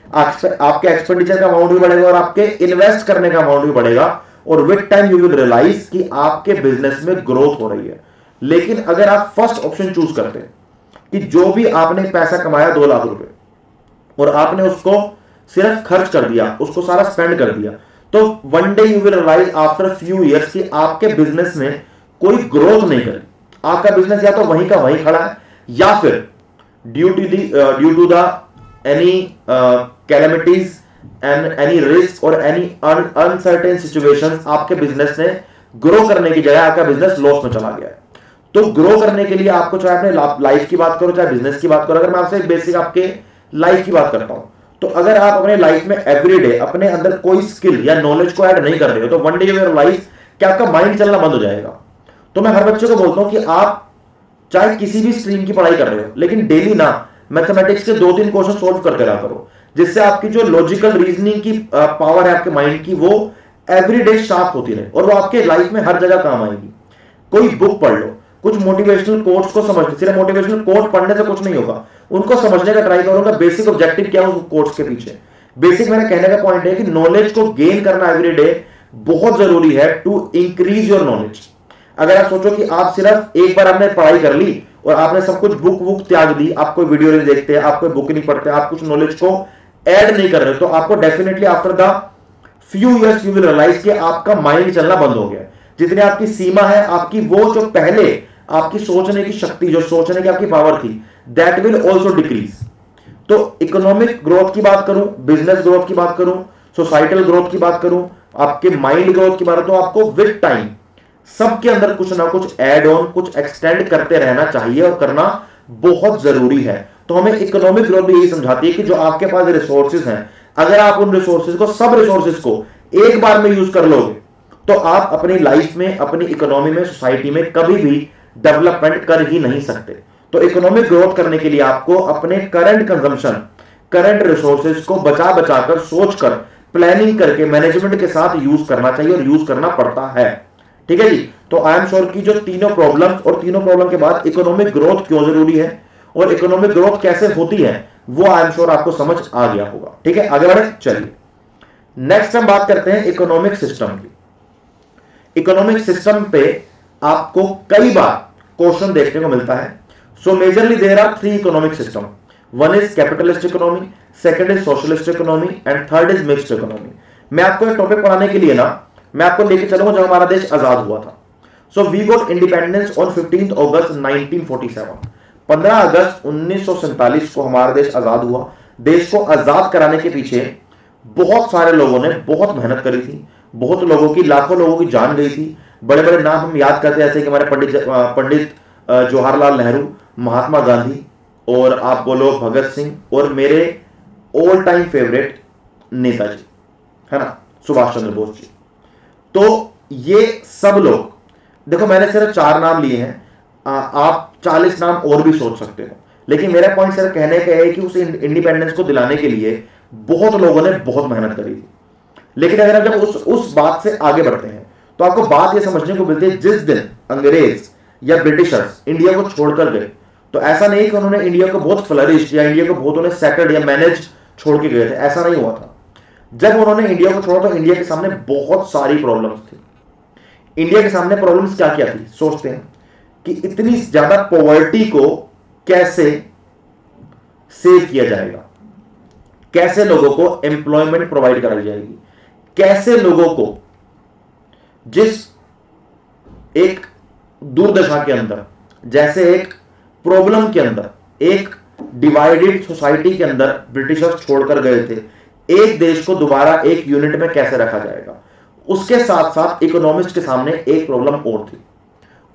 आपके एक्सपेंडिचर का अमाउंट भी बढ़ेगा और आपके इन्वेस्ट करने का अमाउंट भी बढ़ेगा, और with time you will realise कि आपके बिजनेस में ग्रोथ हो रही है। लेकिन अगर आप फर्स्ट ऑप्शन चूज करते हैं कि जो भी आपने पैसा कमाया 2 लाख रुपए और आपने उसको सिर्फ खर्च कर दिया, उसको सारा स्पेंड कर दिया, तो one day you will realise after few years कि आपके बिजनेस में कोई ग्रोथ नहीं करी। आपका बिजनेस या तो वहीं का वहीं खड़ा है, या फिर due to the any calamities and any risk और एनी अनसर्टेन सिचुएशंस आपके बिजनेस ने ग्रो करने की जगह आपका बिजनेस लॉस में चला गया है। तो ग्रो करने के लिए आपको, चाहे अपने लाइफ की बात करो चाहे बिजनेस की बात करो, अगर मैं आपसे बेसिक आपके लाइफ की बात करता हूं, तो अगर आप अपने लाइफ में एवरीडे अपने अंदर कोई स्किल या नॉलेज को ऐड नहीं कर रहे हो, तो one day you will realise कि आपका माइंड चलना बंद हो जाएगा। तो मैं हर बच्चे को बोलता हूं कि आप चाहे किसी भी स्ट्रीम की पढ़ाई कर रहे हो, लेकिन डेली ना मैथमेटिक्स के 2-3 क्वेश्चन सोल्व करते रहा करो, जिससे आपकी जो लॉजिकल रीजनिंग की पावर है आपके माइंड की, वो एवरीडे शार्प होती रहे और वो आपके लाइफ में हर जगह काम आएगी। कोई बुक पढ़ लो, कुछ मोटिवेशनल कोट्स को समझ लो, सिर्फ मोटिवेशनल कोट पढ़ने से कुछ नहीं होगा, उनको समझने का ट्राई करूंगा बेसिक ऑब्जेक्टिव क्या है उस कोट्स के पीछे। बेसिक मेरे कहने का पॉइंट है कि नॉलेज को गेन करना एवरीडे बहुत जरूरी है टू इंक्रीज योर नॉलेज। अगर आप सोचो कि आप सिर्फ एक बार आपने पढ़ाई कर ली और आपने सब कुछ बुक त्याग दी, आप कोई वीडियो नहीं देखते, आप कोई बुक नहीं पढ़ते, आप कुछ नॉलेज को ऐड नहीं कर रहे, तो आपको definitely after the few years you will realise कि आपका माइंड चलना बंद हो गया। जितनी आपकी सीमा है आपकी, वो जो पहले आपकी सोचने की शक्ति, जो सोचने की आपकी पावर थी, दैट विल ऑल्सो डिक्रीज। तो इकोनॉमिक ग्रोथ की बात करूं, बिजनेस ग्रोथ की बात करूं, सोसाइटल ग्रोथ की बात करूं, आपके माइंड ग्रोथ की बात करूं, तो आपको विद टाइम सबके अंदर कुछ ना कुछ ऐड ऑन, कुछ एक्सटेंड करते रहना चाहिए और करना बहुत जरूरी है। तो हमें इकोनॉमिक ग्रोथ भी यही समझाती है कि जो आपके पास रिसोर्सेज हैं, अगर आप उन रिसोर्सेज को, सब रिसोर्सेज को एक बार में यूज कर लोगे, तो आप अपनी लाइफ में, अपनी इकोनॉमी में, सोसाइटी में कभी भी डेवलपमेंट कर ही नहीं सकते। तो इकोनॉमिक ग्रोथ करने के लिए आपको अपने करंट कंजम्पशन, करंट रिसोर्सेज को बचा कर, सोचकर, प्लानिंग करके, मैनेजमेंट के साथ यूज करना चाहिए और यूज करना पड़ता है। ठीक है जी। तो आई एम श्योर कि जो तीनों प्रॉब्लम्स और तीनों प्रॉब्लम के बाद इकोनॉमिक ग्रोथ क्यों जरूरी है और इकोनॉमिक ग्रोथ कैसे होती है, वो आई एम श्योर आपको समझ आ गया होगा। ठीक है, आगे बढ़े। चलिए नेक्स्ट हम बात करते हैं इकोनॉमिक सिस्टम की। इकोनॉमिक सिस्टम पे आपको कई बार क्वेश्चन देखने को मिलता है। So majorly there are 3 economic system. One is capitalist economy, second is socialist economy and third is mixed economy. मैं आपको एक टॉपिक पढ़ाने के लिए ना, मैं आपको लेके चलूंगा जब हमारा देश आजाद हुआ था। So we got independence on 15 अगस्त 1947। 15 अगस्त 1947 को हमारा देश आजाद हुआ। देश को आजाद कराने के पीछे बहुत सारे लोगों ने बहुत मेहनत करी थी, बहुत लोगों की, लाखों लोगों की जान गई थी। बड़े बड़े नाम हम याद करते हैं, जैसे कि हमारे पंडित जवाहरलाल नेहरू, महात्मा गांधी, और आप बोलो भगत सिंह, और मेरे ऑल टाइम फेवरेट नेताजी, है ना, सुभाष चंद्र बोस जी। तो ये सब लोग, देखो मैंने सिर्फ 4 नाम लिए हैं, आप 40 नाम और भी सोच सकते हो, लेकिन मेरा पॉइंट सिर्फ कहने का है कि उस इंडिपेंडेंस को दिलाने के लिए बहुत लोगों ने बहुत मेहनत करी थी। लेकिन अगर हम जब उस बात से आगे बढ़ते हैं तो आपको बात यह समझने को मिलती है, जिस दिन अंग्रेज या ब्रिटिशर्स इंडिया को छोड़कर गए, तो ऐसा नहीं कि उन्होंने इंडिया को बहुत फ्लरिश या इंडिया को बहुत उन्हें सेटल्ड या मैनेज छोड़ के गए थे, ऐसा नहीं हुआ था। जब उन्होंने इंडिया को छोड़ा तो इंडिया के सामने बहुत सारी प्रॉब्लम्स थी। इंडिया के सामने प्रॉब्लम्स क्या क्या थी, सोचते हैं कि इतनी ज्यादा पॉवर्टी को कैसे सेव किया जाएगा, कैसे लोगों को एम्प्लॉयमेंट प्रोवाइड कराई जाएगी, कैसे लोगों को जिस एक दुर्दशा के अंदर, जैसे एक प्रॉब्लम के अंदर, एक डिवाइडेड सोसाइटी के अंदर ब्रिटिशर्स छोड़कर गए थे, एक देश को दोबारा एक यूनिट में कैसे रखा जाएगा। उसके साथ साथ इकोनॉमिस्ट के सामने एक प्रॉब्लम और थी।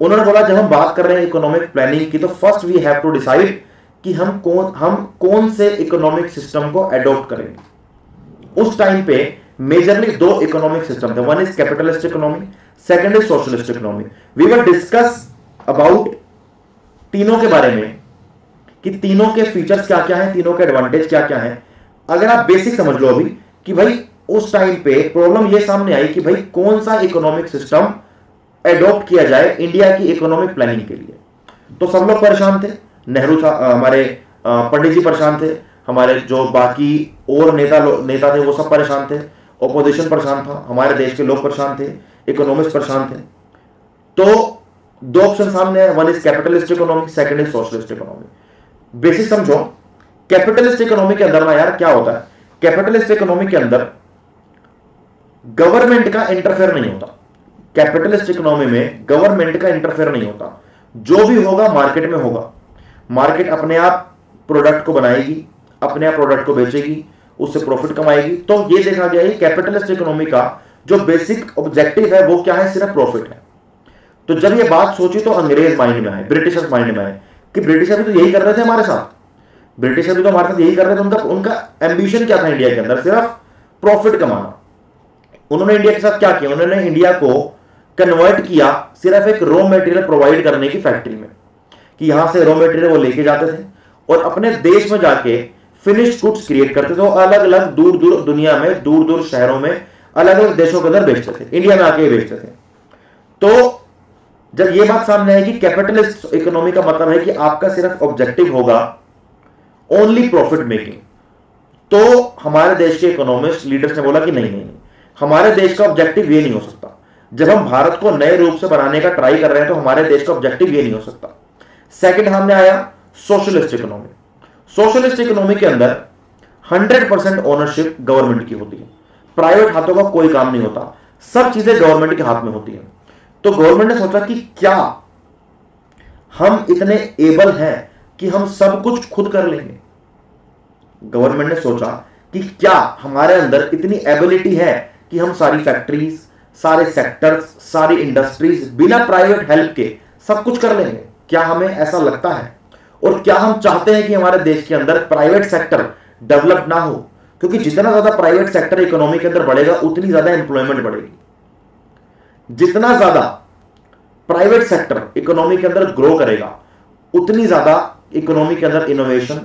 उन्होंने बोला जब हम बात कर रहे हैं इकोनॉमिक प्लानिंग की, तो first we have to decide कि हम कौन से इकोनॉमिक सिस्टम को एडॉप्ट करेंगे। उस टाइम पे मेजरली 2 इकोनॉमिक सिस्टम थे, one is capitalist economy, second is socialist economy. We will discuss about तीनों के बारे में कि तीनों के फीचर्स क्या क्या हैं, तीनों के एडवांटेज क्या क्या हैं। अगर आप बेसिक समझ लो अभी कि भाई उस टाइम पे प्रॉब्लम ये सामने आई कि भाई कौन सा इकोनॉमिक सिस्टम एडॉप्ट किया जाए इंडिया की इकोनॉमिक प्लानिंग के लिए। तो सब लोग परेशान थे, नेहरू था, हमारे पंडित जी परेशान थे, हमारे जो बाकी और नेता थे वो सब परेशान थे, ऑपोजिशन परेशान था, हमारे देश के लोग परेशान थे, इकोनॉमिस्ट परेशान थे। तो दो ऑप्शन सामने है, one is capitalist economy, second is socialist economy. Basic समझो, कैपिटलिस्ट इकोनॉमी के अंदर ना यार क्या होता है, कैपिटलिस्ट इकोनॉमी के अंदर गवर्नमेंट का इंटरफेयर नहीं होता। कैपिटलिस्ट इकोनॉमी में गवर्नमेंट का इंटरफेयर नहीं होता, जो भी होगा मार्केट में होगा। मार्केट अपने आप प्रोडक्ट को बनाएगी, अपने आप प्रोडक्ट को बेचेगी, उससे प्रॉफिट कमाएगी। तो ये देखा गया है कैपिटलिस्ट इकोनॉमी का जो बेसिक ऑब्जेक्टिव है वो क्या है, सिर्फ प्रॉफिट है। तो जब ये बात सोची तो अंग्रेज माइंड में आए, ब्रिटिशर्स माइंड में आए कि ब्रिटिशर भी तो यही कर रहे थे हमारे साथ, ब्रिटिशर भी तो हमारे साथ यही कर रहे थे। उनका एम्बिशन क्या था इंडिया के अंदर, सिर्फ प्रॉफिट कमाना। उन्होंने इंडिया के साथ क्या किया, उन्होंने इंडिया को कन्वर्ट किया सिर्फ एक रॉ मटेरियल प्रोवाइड करने की फैक्ट्री में, कि यहां से रॉ मटेरियल वो लेके जाते थे और अपने देश में जाके फिनिश्ड गुड्स क्रिएट करते थे, अलग अलग दूर दूर दुनिया में, दूर दूर शहरों में, अलग अलग देशों के अंदर बेचते थे, इंडिया में आके बेचते थे। तो जब ये बात सामने आई कि कैपिटलिस्ट इकोनॉमी का मतलब है कि आपका सिर्फ ऑब्जेक्टिव होगा ओनली प्रॉफिट मेकिंग, तो हमारे देश के इकोनॉमिस्ट लीडर्स ने बोला कि नहीं नहीं, हमारे देश का ऑब्जेक्टिव ये नहीं हो सकता। जब हम भारत को नए रूप से बनाने का ट्राई कर रहे हैं तो हमारे देश का ऑब्जेक्टिव ये नहीं हो सकता। सेकंड हमने आया सोशलिस्ट इकोनॉमी। सोशलिस्ट इकोनॉमी के अंदर 100% ओनरशिप गवर्नमेंट की होती है, प्राइवेट हाथों का कोई काम नहीं होता, सब चीजें गवर्नमेंट के हाथ में होती है। तो गवर्नमेंट ने सोचा कि क्या हम इतने एबल हैं कि हम सब कुछ खुद कर लेंगे। गवर्नमेंट ने सोचा कि क्या हमारे अंदर इतनी एबिलिटी है कि हम सारी फैक्ट्रीज, सारे सेक्टर्स, सारी इंडस्ट्रीज बिना प्राइवेट हेल्प के सब कुछ कर लेंगे। क्या हमें ऐसा लगता है, और क्या हम चाहते हैं कि हमारे देश के अंदर प्राइवेट सेक्टर डेवलप ना हो, क्योंकि जितना ज्यादा प्राइवेट सेक्टर इकोनॉमी के अंदर बढ़ेगा उतनी ज्यादा एम्प्लॉयमेंट बढ़ेगी। जितना ज्यादा प्राइवेट सेक्टर इकोनॉमी के अंदर ग्रो करेगा उतनी ज्यादा इकोनॉमी के अंदर इनोवेशन,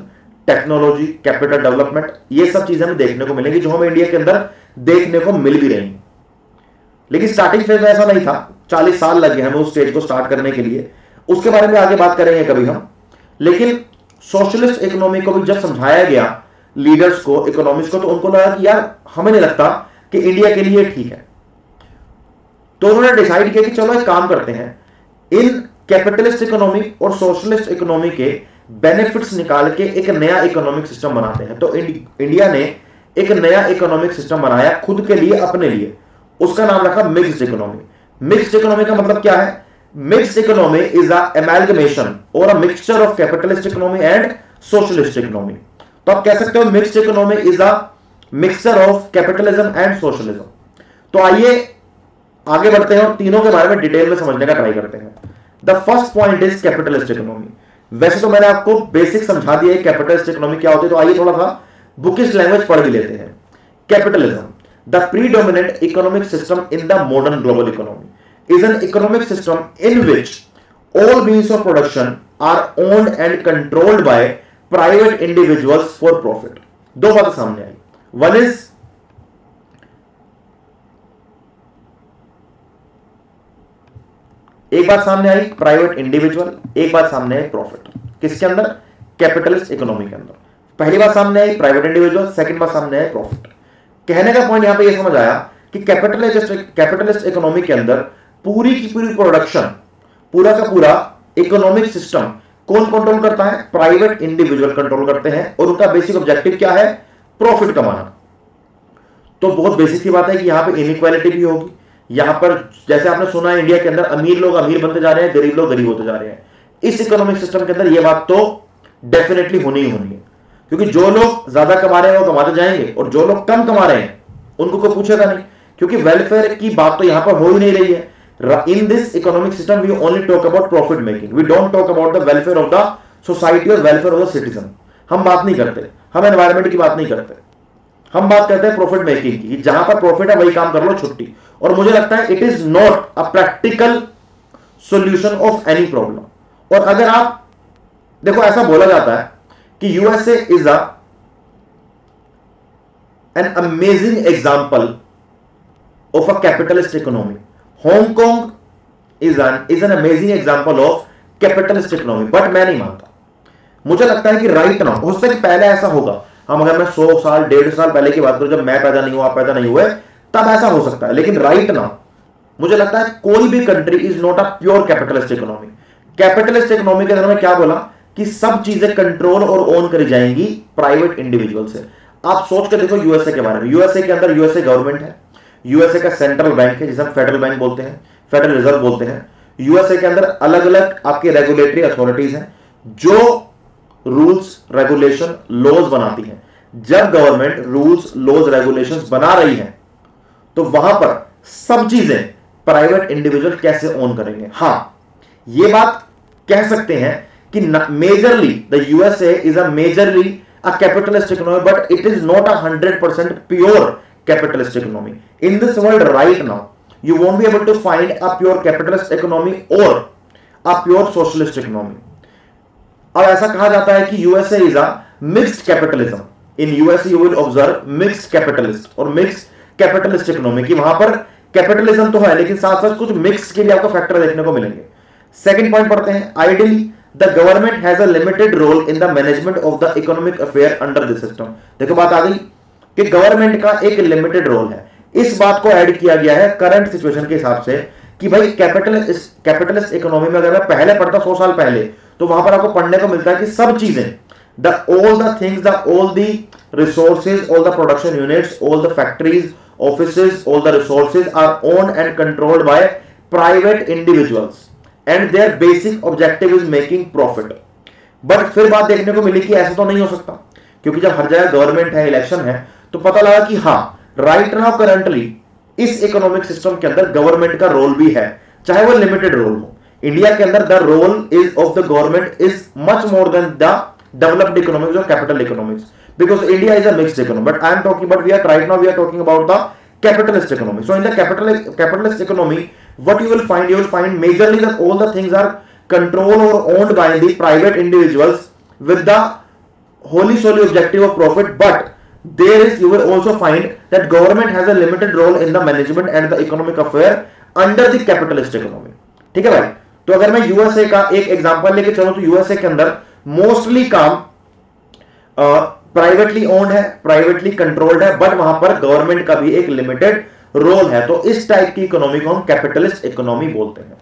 टेक्नोलॉजी, कैपिटल डेवलपमेंट, ये सब चीजें हमें देखने को मिलेंगी, जो हमें इंडिया के अंदर देखने को मिल भी रही। लेकिन स्टार्टिंग फेज में ऐसा नहीं था, 40 साल लगे हमें उस स्टेज को स्टार्ट करने के लिए, उसके बारे में आगे बात करेंगे कभी हम। लेकिन सोशलिस्ट इकोनॉमी को भी जब समझाया गया लीडर्स को, इकोनॉमिस्ट को, तो उनको लगा कि यार हमें नहीं लगता कि इंडिया के लिए ठीक है। तो उन्होंने डिसाइड किया कि चलो एक काम करते हैं, इन कैपिटलिस्ट इकोनॉमी और सोशलिस्ट इकोनॉमी के बेनिफिट्स निकाल के एक नया इकोनॉमिक सिस्टम बनाते हैं। तो इंडिया ने एक नया इकोनॉमिक सिस्टम बनाया खुद के लिए, अपने लिए, उसका नाम रखा मिक्स्ड इकोनॉमी। मिक्स्ड इकोनॉमी का मतलब क्या है, मिक्स्ड इकोनॉमी इज अ एमैल्गमेशन और a mixture of capitalist economy and socialist economy. तो आप कह सकते हो mixed economy is a mixture of capitalism and socialism. तो आइए आगे बढ़ते हैं और तीनों के बारे में डिटेल में समझने का ट्राई करते हैं। The first point is capitalist economy. वैसे तो मैंने आपको बेसिक समझा दिया है कैपिटलिस्ट इकोनॉमी क्या होती है, तो आइए थोड़ा सा बुकिश लैंग्वेज पढ़ भी लेते हैं। Capitalism, the predominant economic system in the modern global economy is an economic system in which all means of production are owned and controlled by private individuals for profit। दो बातें सामने आई, one is एक बात सामने आई private individual, एक बात सामने आई profit. किसके अंदर, कैपिटलिस्ट इकोनॉमी के अंदर। पहली बात सामने आई प्राइवेट इंडिविजुअल, सेकंड बात सामने आई प्रॉफिट। कहने का पॉइंट यहां पे ये समझ आया कि कैपिटलिस्ट इकोनॉमी के अंदर पूरी की पूरी प्रोडक्शन, पूरा का पूरा इकोनॉमिक सिस्टम कौन कंट्रोल करता है, प्राइवेट इंडिविजुअल कंट्रोल करते हैं, और उनका बेसिक ऑब्जेक्टिव क्या है, प्रॉफिट कमाना। तो बहुत बेसिक सी बात है कि यहां पे इनइक्वालिटी भी होगी। यहां पर जैसे आपने सुना है इंडिया के अंदर अमीर लोग अमीर बनते जा रहे हैं, गरीब लोग गरीब होते जा रहे हैं। इस इकोनॉमिक सिस्टम के अंदर यह बात तो डेफिनेटली होनी ही होनी है, क्योंकि जो लोग ज्यादा कमा रहे हैं वो कमाते जाएंगे और जो लोग कम कमा रहे हैं उनको कोई पूछेगा नहीं, क्योंकि वेलफेयर की बात तो यहां पर हो ही नहीं रही है। In this economic system, we only talk about profit making. We don't talk about the welfare of the society or welfare of the citizen. हम बात नहीं करते, हम एनवायरमेंट की बात नहीं करते, हम बात करते हैं प्रॉफिट मेकिंग की। जहां पर प्रॉफिट है वही काम कर लो, छुट्टी। और मुझे लगता है it is not a practical solution of any problem. और अगर आप देखो, ऐसा बोला जाता है कि USA is an amazing example of a capitalist economy. Hong Kong is an amazing example of capitalist economy, but मैं नहीं मानता। मुझे लगता है कि राइट नाउ, हो सकता है कि पहले ऐसा होगा, हम अगर मैं 100 साल 150 साल पहले की बात करूं, जब मैं पैदा नहीं हुआ, आप पैदा नहीं हुए, तब ऐसा हो सकता है। लेकिन राइट नाउ मुझे लगता है कोई भी country is not a pure capitalist economy. Capitalist economy के अंदर मैं क्या बोला कि सब चीजें कंट्रोल और ओन करी जाएंगी प्राइवेट इंडिविजुअल से। आप सोच के देखो यूएसए के बारे में, यूएसए के अंदर यूएसए गवर्नमेंट है, यूएसए का सेंट्रल बैंक है जिसे हम फेडरल बैंक बोलते हैं, फेडरल रिजर्व बोलते हैं। यूएसए के अंदर अलग अलग आपके रेगुलेटरी अथॉरिटीज हैं जो रूल्स रेगुलेशन लॉज बनाती हैं। जब गवर्नमेंट रूल्स लॉज रेगुलेशंस बना रही है तो वहां पर सब चीजें प्राइवेट इंडिविजुअल कैसे ओन करेंगे। हां, ये बात कह सकते हैं कि majorly the USA is a majorly a capitalist economy, but it is not 100% pure capitalist economy. In this world right now, you won't be able to find a pure capitalist economy or a pure socialist economy. अब ऐसा कहा जाता है कि USA is a mixed capitalism. In USA you will observe mixed capitalist और mixed capitalist economy, की वहां पर कैपिटलिज्म तो है लेकिन साथ साथ कुछ मिक्स के लिए आपको फैक्टर देखने को मिलेंगे। सेकंड पॉइंट पढ़ते हैं, ideally the government has a limited role in the management of the economic affair under this system. देखो बात आ गई कि गवर्नमेंट का एक लिमिटेड रोल है। इस बात को ऐड किया गया है करंट सिचुएशन के हिसाब से कि भाई कैपिटलिस्ट इकोनॉमी में अगर मैं पहले पढ़ता 100 साल पहले, तो वहां पर आपको पढ़ने को मिलता है कि सब चीजें all the things, all the resources, all the production units, all the factories, offices, all the resources are owned and controlled by private individuals and their basic objective is making profit. But फिर बात देखने को मिली कि ऐसा तो नहीं हो सकता, क्योंकि जब हर जगह गवर्नमेंट है, इलेक्शन है, तो पता लगा कि हाँ राइट नाउ करंटली इस इकोनॉमिक सिस्टम के अंदर गवर्नमेंट का रोल भी है, चाहे वो लिमिटेड रोल हो। इंडिया के अंदर the role is of the government is much more than the developed economics or capital economics, because India is a mixed economy, but I am talking, but right now we are talking about the capitalist economy. So in the capitalist economy, what you will find majorly that all the things are controlled or owned by the private individuals with the wholly solely objective of profit, but you will also find that government has a limited role in the management and the economic affair under the capitalist economy. ठीक है भाई, तो अगर मैं USA का एक example लेके चलूं तो यूएसए के अंदर मोस्टली काम प्राइवेटली ओन्ड है, प्राइवेटली कंट्रोल्ड है, बट वहां पर गवर्नमेंट का भी एक लिमिटेड रोल है। तो इस टाइप की इकोनॉमी को हम कैपिटलिस्ट इकोनॉमी बोलते हैं,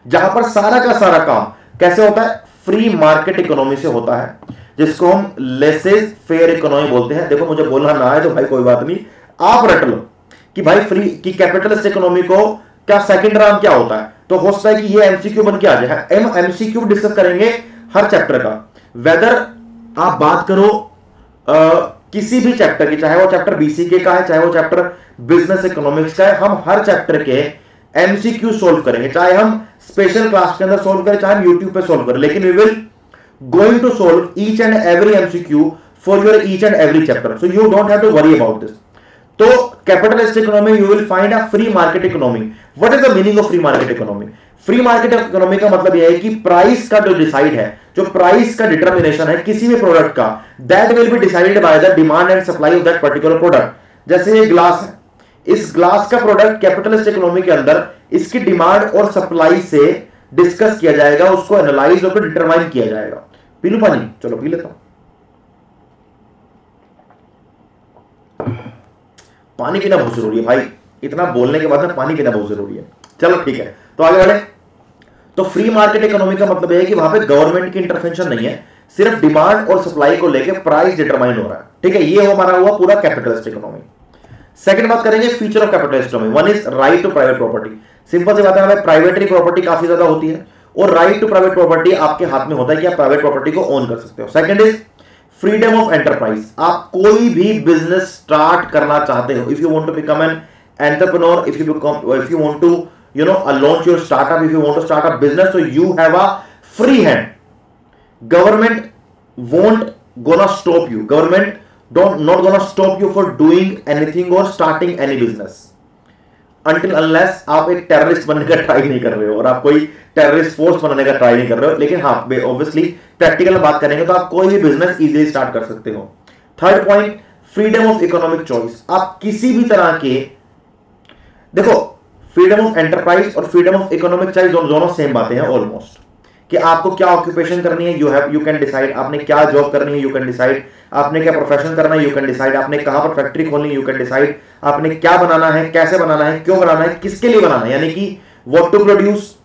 जहां पर सारा का सारा काम कैसे होता है, फ्री मार्केट इकोनॉमी से होता है, जिसको हम लेसेज फेयर इकोनॉमी बोलते हैं। देखो मुझे बोलना ना है तो भाई कोई बात नहीं, आप रट लो कि भाई फ्री की कैपिटलिस्ट इकोनॉमी को क्या सेकंड नाम क्या होता है, तो हो सकता है कि ये एमसीक्यू बन के आ जाए। हम एमसीक्यू डिस्कस करेंगे हर चैप्टर का, वेदर आप बात करो किसी भी चैप्टर की, चाहे वो चैप्टर बीसीके का है, चाहे वो चैप्टर बिजनेस इकोनॉमिक्स का है, हम हर चैप्टर के एमसीक्यू सोल्व करेंगे, चाहे हम स्पेशल क्लास के अंदर सोल्व करें, चाहे हम यूट्यूब पे सोल्व करें, लेकिन we will going to solve each and every MCQ for your each and every chapter, so you don't have to worry about this. तो capitalist economy you will find a free market economy. What is the meaning of free market economy? Free market economy का मतलब यह है कि price का जो decide है, जो प्राइस का डिटर्मिनेशन है किसी भी प्रोडक्ट का, that will be decided by the demand and supply of that particular product. जैसे ये ग्लास है, इस ग्लास का प्रोडक्ट कैपिटलिस्ट इकोनॉमी के अंदर इसकी डिमांड और सप्लाई से डिस्कस किया जाएगा, उसको एनालाइज और डिटरमाइन किया जाएगा। पी लूं पानी? चलो पी लेता हूं। पानी पीना बहुत जरूरी है भाई, इतना बोलने के बाद में पानी पीना बहुत जरूरी है। चलो ठीक है, तो आगे बढ़े। तो फ्री मार्केट इकोनॉमी का मतलब है कि वहां पे गवर्नमेंट की इंटरवेंशन नहीं है, सिर्फ डिमांड और सप्लाई को लेके प्राइस डिटरमाइन हो रहा है। ठीक है, ये हमारा हुआ पूरा कैपिटलिस्ट इकोनॉमी। सेकंड बात करेंगे feature of capitalist economy. One is right to private property. Simple सी बात है, हमें प्राइवेटरी प्रॉपर्टी काफी ज्यादा होती है और राइट टू प्राइवेट प्रॉपर्टी आपके हाथ में होता है कि आप प्राइवेट प्रॉपर्टी को ओन कर सकते हो। Second is freedom of enterprise. आप कोई भी बिजनेस स्टार्ट करना चाहते हो, if you want to become an entrepreneur, if you want to launch your startup, if you want to start a business, so you have a free hand. Government won't gonna stop you. Government not gonna stop you for doing anything or starting any business until unless आप एक terrorist बनने का try नहीं कर रहे हो और आप कोई टेररिस्ट फोर्स बनने का ट्राई नहीं कर रहे हो। लेकिन हाँ, ऑब्वियसली प्रैक्टिकल बात करेंगे तो आप कोई भी बिजनेस इजीली स्टार्ट कर सकते हो। Third point, freedom of economic choice. आप किसी भी तरह के, देखो फ्रीडम ऑफ एंटरप्राइज और फ्रीडम ऑफ इकोनॉमिक चॉइस दोनों सेम बातें हैं ऑलमोस्ट, कि आपको क्या ऑक्यूपेशन करनी है, यू कैन डिसाइड। आपने क्या जॉब करनी है, यू कैन डिसाइड। आपने क्या प्रोफेशन करना है, यू कैन डिसाइड। आपने कहां पर फैक्ट्री खोलनी है, यू कैन डिसाइड। आपने क्या बनाना है, कैसे बनाना है, क्यों बनाना है, किसके लिए बनाना है, यानी कि what to produce,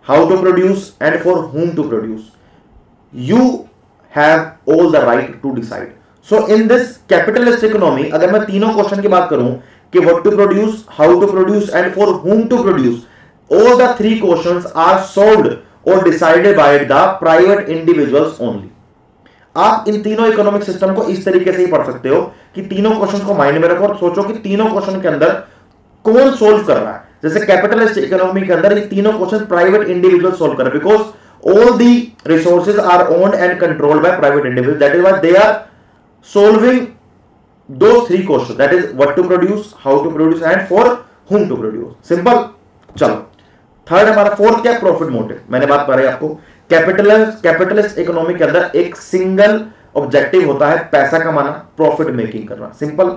how to produce and for whom to produce. You have all the right to decide. So in this capitalist economy, अगर मैं तीनों क्वेश्चन की बात करूं कि what to produce, how to produce and for whom to produce, all the three questions are solved or decided by the private individuals only। आप इन तीनों economic system को इस तरीके से ही पढ़ सकते हो कि तीनों क्वेश्चन को माइंड में रखो और सोचो कि तीनों क्वेश्चन के अंदर कौन सोल्व कर रहा है। जैसे कैपिटलिस्ट इकोनॉमी के अंदर ये तीनों क्वेश्चन प्राइवेट इंडिविजुअल सोल्व कर रहे हैं, because all the resources are owned and controlled by private individual, that is why they are solving those three questions, that is what to produce, how to produce and for whom to produce। Simple. चलो third हमारा fourth क्या, profit motive. मैंने बात कर आपको capitalist economy के अंदर एक सिंगल ऑब्जेक्टिव होता है पैसा कमाना, प्रॉफिट मेकिंग करना, सिंपल।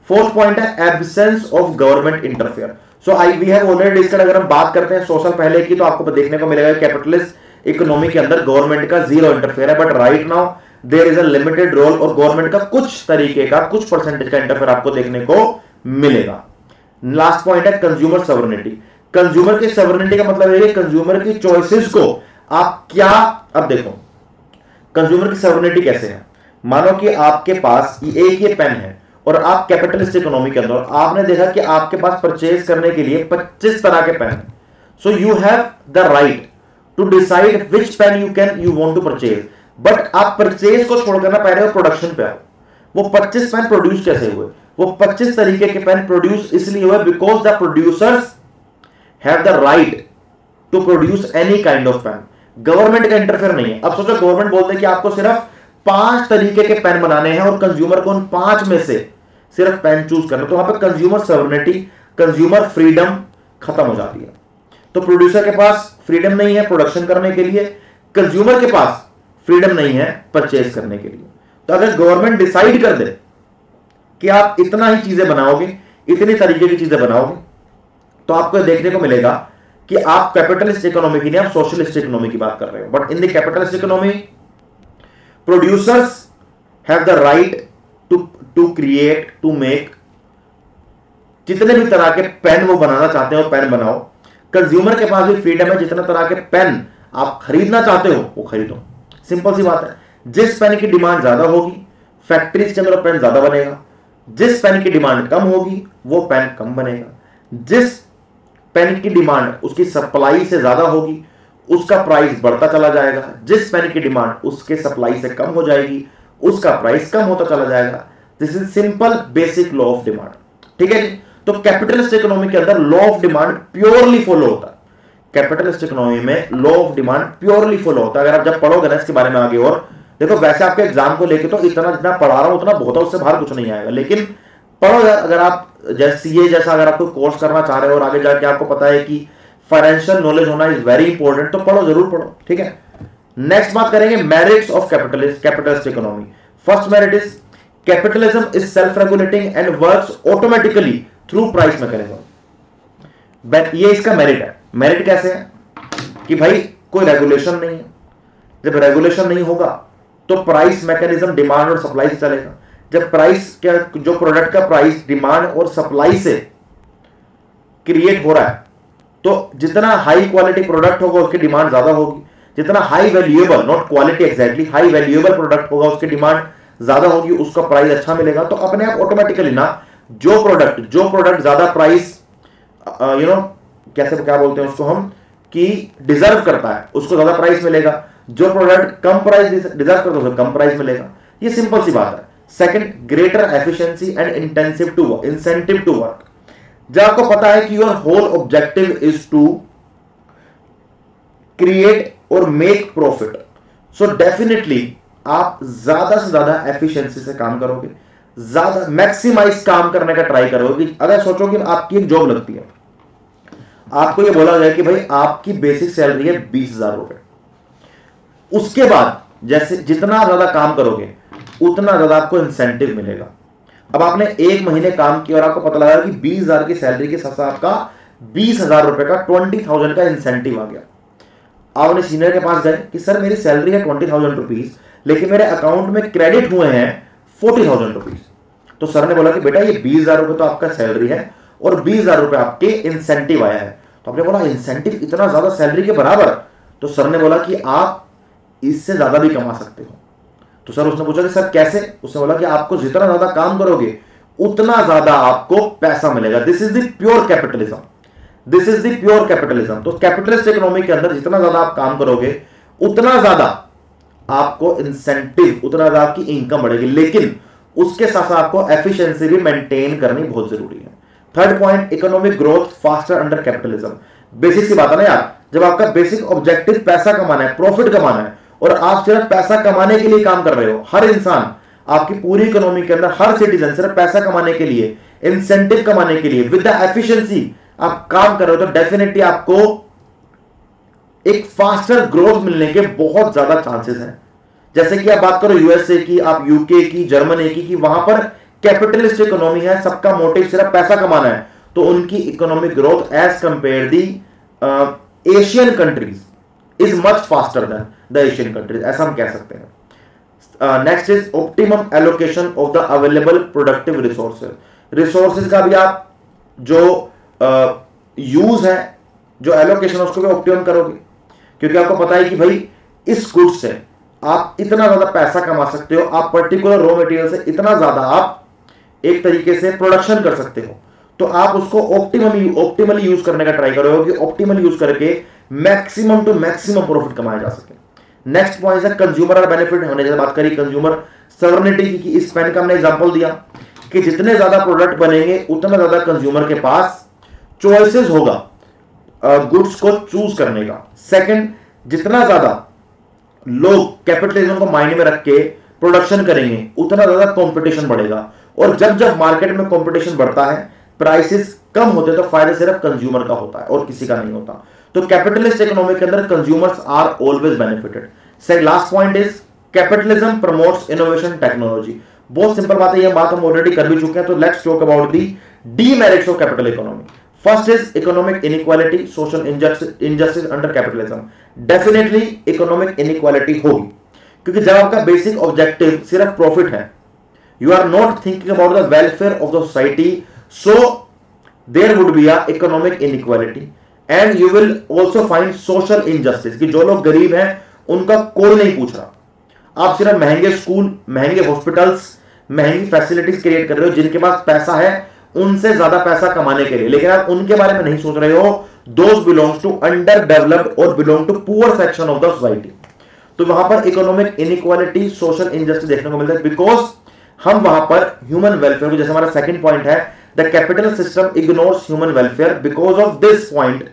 फोर्थ पॉइंट है absence of government interfere. So we have already discussed. अगर हम बात करते हैं सोशल पहले की, तो आपको देखने को मिलेगा कैपिटलिस्ट इकोनॉमी के अंदर गवर्नमेंट का जीरो इंटरफेयर है, but right now there is a limited role और गवर्नमेंट का कुछ तरीके का, कुछ परसेंटेज का इंटरफेयर आपको देखने को मिलेगा। लास्ट पॉइंट है कंज्यूमर सॉवरेनिटी। कंज्यूमर की सॉवरेनिटी का मतलब है कंज्यूमर की चॉइसेस को आप क्या, अब देखो कंज्यूमर की सॉवरेनिटी कैसे है। मानो कि आपके पास एक ये पेन है और आप कैपिटलिस्ट इकोनॉमी के अंदर आपने देखा कि आपके पास परचेज करने के लिए 25 तरह के पेन है। So you have the right to decide which pen you want to purchase, but आप परचेज को छोड़कर ना पहले प्रोडक्शन पे आओ। वो 25 पेन प्रोड्यूस कैसे हुए? वो 25 तरीके के पेन प्रोड्यूस इसलिए हुए because the producers have the right to produce any kind of pen. Government का इंटरफेयर नहीं है। अब सोचो गवर्नमेंट बोलते हैं कि आपको सिर्फ 5 तरीके के पेन बनाने हैं और कंज्यूमर को उन 5 में से सिर्फ पेन चूज करना, तो वहां पे कंज्यूमर सॉवरेनिटी, कंज्यूमर फ्रीडम खत्म हो जाती है। तो प्रोड्यूसर के पास फ्रीडम नहीं है प्रोडक्शन करने के लिए, कंज्यूमर के पास फ्रीडम नहीं है परचेज करने के लिए। तो अगर गवर्नमेंट डिसाइड कर दे कि आप इतना ही चीजें बनाओगे, इतने तरीके की चीजें बनाओगे, तो आपको देखने को मिलेगा कि आप कैपिटलिस्ट इकोनॉमी की नहीं, आप सोशलिस्ट इकोनॉमी की बात कर रहे हो। But in the capitalist economy producers have the right to create, to make, जितने भी तरह के पेन वो बनाना चाहते हो पेन बनाओ। कंज्यूमर के पास भी फ्रीडम है, जितना तरह के पेन आप खरीदना चाहते हो वो खरीदो। सिंपल सी बात है। जिस पेन की डिमांड ज्यादा होगी फैक्ट्रीज के अंदर पेन ज्यादा बनेगा, जिस पेन की डिमांड कम होगी वो पेन कम बनेगा। जिस पेन की डिमांड उसकी सप्लाई से ज्यादा होगी उसका प्राइस बढ़ता चला जाएगा, जिस पेन की डिमांड उसके सप्लाई से कम हो जाएगी उसका प्राइस कम होता चला जाएगा। This is simple basic law of demand. ठीक है जी। तो कैपिटलिस्ट इकोनॉमी के अंदर law of demand purely follow होता है। कैपिटलिस्ट इकोनॉमी में law of demand purely follow होता है। अगर आप जब पढ़ोगे ना इसके बारे में आगे, और देखो वैसे आपके एग्जाम को लेके तो इतना जितना पढ़ा रहा हूं उतना बहुत है, उससे बाहर कुछ नहीं आएगा, लेकिन पढ़ो यार। अगर आप जैसे सीए जैसा अगर आप कोई कोर्स करना चाह रहे हो और आगे जाके आपको पता है कि फाइनेंशियल नॉलेज होना इज वेरी इंपॉर्टेंट, तो पढ़ो, जरूर पढ़ो। ठीक है। नेक्स्ट बात करेंगे merits of capitalist economy. First merit is capitalism is self regulating and works automatically through price mechanism. ये इसका मेरिट है। मेरिट कैसे है कि भाई कोई रेगुलेशन नहीं है। जब रेगुलेशन नहीं होगा तो प्राइस मैकेनिज्म डिमांड और सप्लाई से चलेगा। जब प्राइस क्या, जो प्रोडक्ट का प्राइस डिमांड और सप्लाई से क्रिएट हो रहा है, तो जितना हाई क्वालिटी प्रोडक्ट होगा उसकी डिमांड ज्यादा होगी, जितना high valuable, not quality exactly, high valuable product होगा उसकी डिमांड ज्यादा होगी, उसका प्राइस अच्छा मिलेगा। तो अपने आप ऑटोमेटिकली ना जो प्रोडक्ट ज्यादा प्राइस कैसे क्या बोलते हैं उसको हम कि डिजर्व करता है उसको ज्यादा प्राइस मिलेगा, जो प्रोडक्ट कम प्राइस डिजर्व करता है उसको कम प्राइस मिलेगा। ये सिंपल सी बात है। Second, greater efficiency and incentive to work. जब आपको पता है कि your whole objective is to create और मेक प्रॉफिट, सो डेफिनेटली आप ज्यादा से ज्यादा एफिशिएंसी से काम करोगे, ज्यादा मैक्सिमाइज काम करने का ट्राई करोगे। अगर सोचो कि आपकी एक जॉब लगती है, आपको यह बोला जाए कि भाई आपकी बेसिक सैलरी है 20,000 रुपए, उसके बाद जैसे जितना ज्यादा काम करोगे उतना ज्यादा आपको इंसेंटिव मिलेगा। अब आपने 1 महीने काम किया और आपको पता लगा कि 20,000 की सैलरी के साथ आपका 20,000 रुपए का 20,000 का इंसेंटिव आ गया। आप अपने सीनियर के पास गए कि सर मेरी सैलरी है 20,000 रुपीज, लेकिन मेरे अकाउंट में क्रेडिट हुए हैं 40,000 रुपीज। तो सर ने बोला कि बेटा ये 20,000 रुपए तो आपका सैलरी है और 20,000 रुपए आपके इंसेंटिव आया है। तो आपने बोला इंसेंटिव इतना ज्यादा सैलरी के बराबर? तो सर ने बोला कि आप इससे ज्यादा भी कमा सकते हो। तो सर उसने पूछा कि सर कैसे? उसने बोला कि आपको जितना ज्यादा काम करोगे उतना ज्यादा आपको पैसा मिलेगा। This is the pure capitalism, this is the pure capitalism. तो कैपिटलिस्ट इकोनॉमी के अंदर जितना ज्यादा आप काम करोगे उतना ज्यादा आपको इंसेंटिव, उतना ज्यादा आपकी इनकम बढ़ेगी, लेकिन उसके साथ साथ आपको एफिशिएंसी भी मेंटेन करनी बहुत जरूरी है। Third point, economic growth faster under capitalism. Basic सी बात है ना यार, जब आपका बेसिक ऑब्जेक्टिव पैसा कमाना है, प्रॉफिट कमाना है, और आप सिर्फ पैसा कमाने के लिए काम कर रहे हो, हर इंसान आपकी पूरी इकोनॉमी के अंदर हर सिटीजन सिर्फ पैसा कमाने के लिए, इंसेंटिव कमाने के लिए, विद द एफिशिएंसी आप काम कर रहे हो, तो डेफिनेटली आपको एक फास्टर ग्रोथ मिलने के बहुत ज्यादा चांसेस हैं। जैसे कि आप बात करो यूएसए की, आप यूके की, जर्मनी की वहां पर कैपिटलिस्ट इकोनॉमी है, सबका मोटिव सिर्फ पैसा कमाना है, तो उनकी economic growth as compare the Asian countries is much faster than the Asian countries, ऐसा हम कह सकते हैं। Next is optimum allocation of the available productive resources. Resources का भी आप जो यूज है, जो एलोकेशन है, उसको भी ऑप्टिमम करोगे, क्योंकि आपको पता है कि भाई इस गुड्स से आप इतना ज्यादा पैसा कमा सकते हो, आप पर्टिकुलर रॉ मटेरियल से इतना ज्यादा आप एक तरीके से प्रोडक्शन कर सकते हो, तो आप उसको ऑप्टिमली यूज करने का ट्राई करोगे, ऑप्टिमल यूज करके मैक्सिमम टू मैक्सिमम प्रॉफिट कमाया जा सके। नेक्स्ट पॉइंट है कंज्यूमर बेनिफिट। हमने जैसे बात करी कंज्यूमर सॉवरेनिटी की, इस पेन का हमने एग्जांपल दिया कि जितने ज्यादा प्रोडक्ट बनेंगे उतना ज्यादा कंज्यूमर के पास चॉइसेस होगा गुड्स को चूज करने का। सेकंड, जितना ज्यादा लोग कैपिटलिज्म को माइंड में रख के प्रोडक्शन करेंगे उतना ज्यादा कंपटीशन बढ़ेगा, और जब जब मार्केट में कंपटीशन बढ़ता है, प्राइसेस कम होते, तो फायदा सिर्फ कंज्यूमर का होता है और किसी का नहीं होता। तो कैपिटलिस्ट इकोनॉमी के अंदर consumers are always benefited. Last point is capitalism promotes innovation technology. बहुत सिंपल बात है, यह बात हम ऑलरेडी कर भी चुके हैं, तो let's talk about the demerits of capital economy. First is economic inequality, social injustice under capitalism. Definitely economic inequality होगी, क्योंकि जब आपका बेसिक ऑब्जेक्टिव सिर्फ प्रॉफिट है, you are not thinking about the welfare of the society, so there would be a economic inequality and you will also find social injustice, कि जो लोग गरीब हैं उनका कोई नहीं पूछ रहा। आप सिर्फ महंगे स्कूल, महंगे हॉस्पिटल्स, महंगी फैसिलिटीज क्रिएट कर रहे हो जिनके पास पैसा है उनसे ज्यादा पैसा कमाने के लिए, लेकिन आप उनके बारे में नहीं सोच रहे हो। Those belongs to under developed और belong to poor section of the society. तो वहां पर इकोनॉमिक इनइक्वालिटी, सोशल इनजस्टिस देखने को मिलता है, बिकॉज हम वहां पर ह्यूमन वेलफेयर को, जैसे हमारा सेकंड पॉइंट है the capital system ignores human welfare because of this point,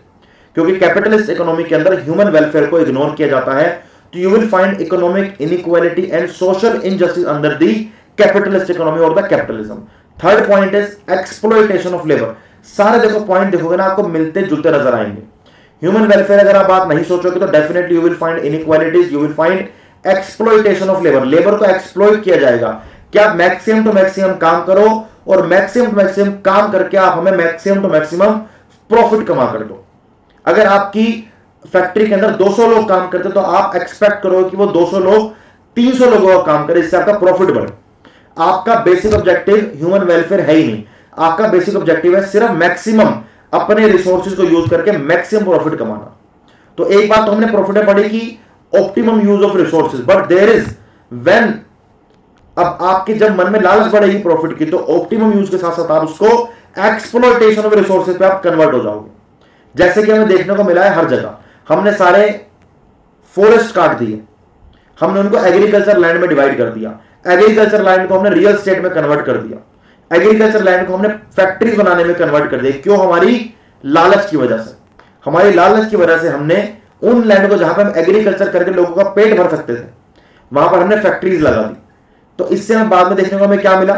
क्योंकि कैपिटलिस्ट इकोनॉमी के अंदर ह्यूमन वेलफेयर को इग्नोर किया जाता है, तो you will find economic inequality and social injustice under the capitalist economy और the capitalism. Third point is exploitation of labour. सारे देखो पॉइंट देखोगे ना, आपको मिलते जुलते नजर आएंगे। ह्यूमन वेलफेयर अगर आप बात नहीं सोचोगे तो definitely you will find inequalities, you will find exploitation of labour. Labour को एक्सप्लॉयट किया जाएगा कि आप मैक्सिमम टू मैक्सिमम काम करो, और मैक्सिमम टू मैक्सिमम काम करके आप हमें मैक्सिमम टू मैक्सिमम प्रॉफिट कमा कर दो। अगर आपकी फैक्ट्री के अंदर 200 लोग काम करते तो आप एक्सपेक्ट करो कि वो 200 लोग 300 लोगों का काम करे, इससे आपका प्रॉफिट बढ़े। आपका बेसिक ऑब्जेक्टिव ह्यूमन वेलफेयर है ही नहीं, आपका बेसिक ऑब्जेक्टिव है सिर्फ मैक्सिमम अपने रिसोर्सेज को यूज करके मैक्सिमम प्रॉफिट कमाना। तो एक बात तो हमने प्रॉफिट में पढ़ी कि optimum use of resources, but there is when, अब आपके जब मन में लालच बढ़ेगी प्रॉफिट की, तो ऑप्टिमम यूज के साथ साथ आप उसको एक्सप्लॉयटेशन ऑफ रिसोर्सेज पे आप कन्वर्ट हो जाओगे। जैसे कि हमें देखने को मिला है हर जगह, हमने सारे फॉरेस्ट काट दिए, हमने उनको एग्रीकल्चर लैंड में डिवाइड कर दिया, एग्रीकल्चर लैंड को हमने रियल एस्टेट में कन्वर्ट कर दिया, एग्रीकल्चर लैंड को हमने फैक्ट्री बनाने में कन्वर्ट कर दिया। क्यों? हमारी लालच की वजह से। हमारी लालच की वजह से हमने उन लैंड को जहां पर हम एग्रीकल्चर करके लोगों का पेट भर सकते थे, वहां पर हमने फैक्ट्रीज लगा दी। तो इससे हम बाद में देखने को हमें क्या मिला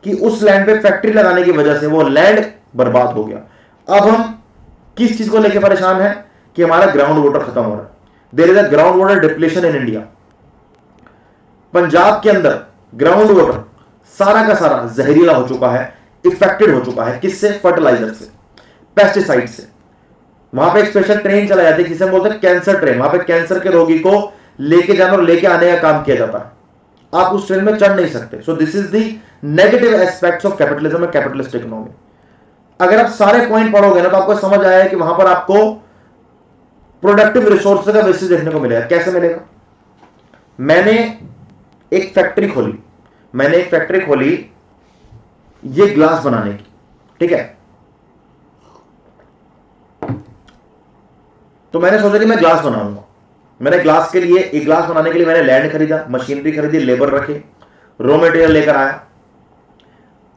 कि उस लैंड पे फैक्ट्री लगाने की वजह से वो लैंड बर्बाद हो गया। अब हम किस चीज को लेकर परेशान है कि हमारा ग्राउंड वाटर खत्म हो रहा है। There is a ground water depletion in India. Punjab के अंदर ग्राउंड वाटर सारा का सारा जहरीला हो चुका है, इफेक्टेड हो चुका है। किससे? फर्टिलाइजर से, पेस्टिसाइड से। वहां पे एक स्पेशल ट्रेन चला जाती है जिसे हम बोलते हैं कैंसर ट्रेन। वहां पे कैंसर के रोगी को लेके जाना और लेके आने का काम किया जाता है। आप उस ट्रेन में चढ़ नहीं सकते। So this is the negative aspects of capitalism and capitalist economy. अगर आप सारे पॉइंट पढ़ोगे ना तो आपको समझ आया है कि वहां पर आपको प्रोडक्टिव रिसोर्स का बेसिस देखने को मिलेगा। कैसे मिलेगा? मैंने एक फैक्ट्री खोली ये ग्लास बनाने की, ठीक है। तो मैंने सोचा कि मैं ग्लास बनाऊंगा। मैंने ग्लास के लिए, एक ग्लास बनाने के लिए मैंने लैंड खरीदा, मशीनरी खरीदी, लेबर रखे, रॉ मटेरियल लेकर आया।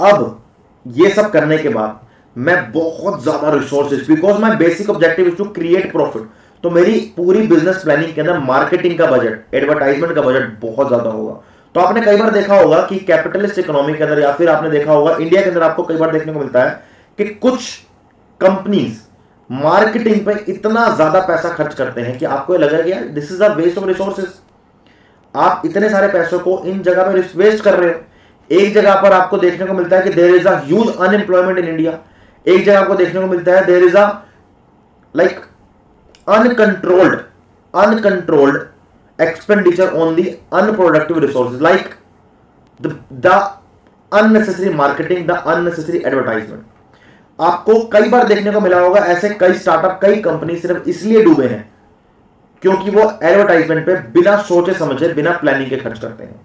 अब ये सब करने के बाद मैं बहुत ज्यादा resources, because my basic objective is to create profit, तो मेरी पूरी बिजनेस प्लानिंग के अंदर मार्केटिंग का बजट, एडवर्टाइजमेंट का बजट बहुत ज्यादा होगा। तो आपने कई बार देखा होगा कि कैपिटलिस्ट इकोनॉमी के अंदर, या फिर आपने देखा होगा इंडिया के अंदर, आपको कई बार देखने को मिलता है कि कुछ कंपनीज मार्केटिंग पे इतना ज्यादा पैसा खर्च करते हैं कि आपको लगेगा कि यार this is a waste of resources. आप इतने सारे पैसों को इन जगह पे वेस्ट कर रहे हो। एक जगह पर आपको देखने को मिलता है कि there is a huge unemployment in India. एक जगह आपको देखने को मिलता है there is a like uncontrolled expenditure on the unproductive resources, like the unnecessary marketing, the unnecessary advertisement. आपको कई बार देखने को मिला होगा ऐसे कई स्टार्टअप, कई कंपनी सिर्फ इसलिए डूबे हैं क्योंकि वो एडवर्टाइजमेंट पे बिना सोचे समझे, बिना प्लानिंग के खर्च करते हैं।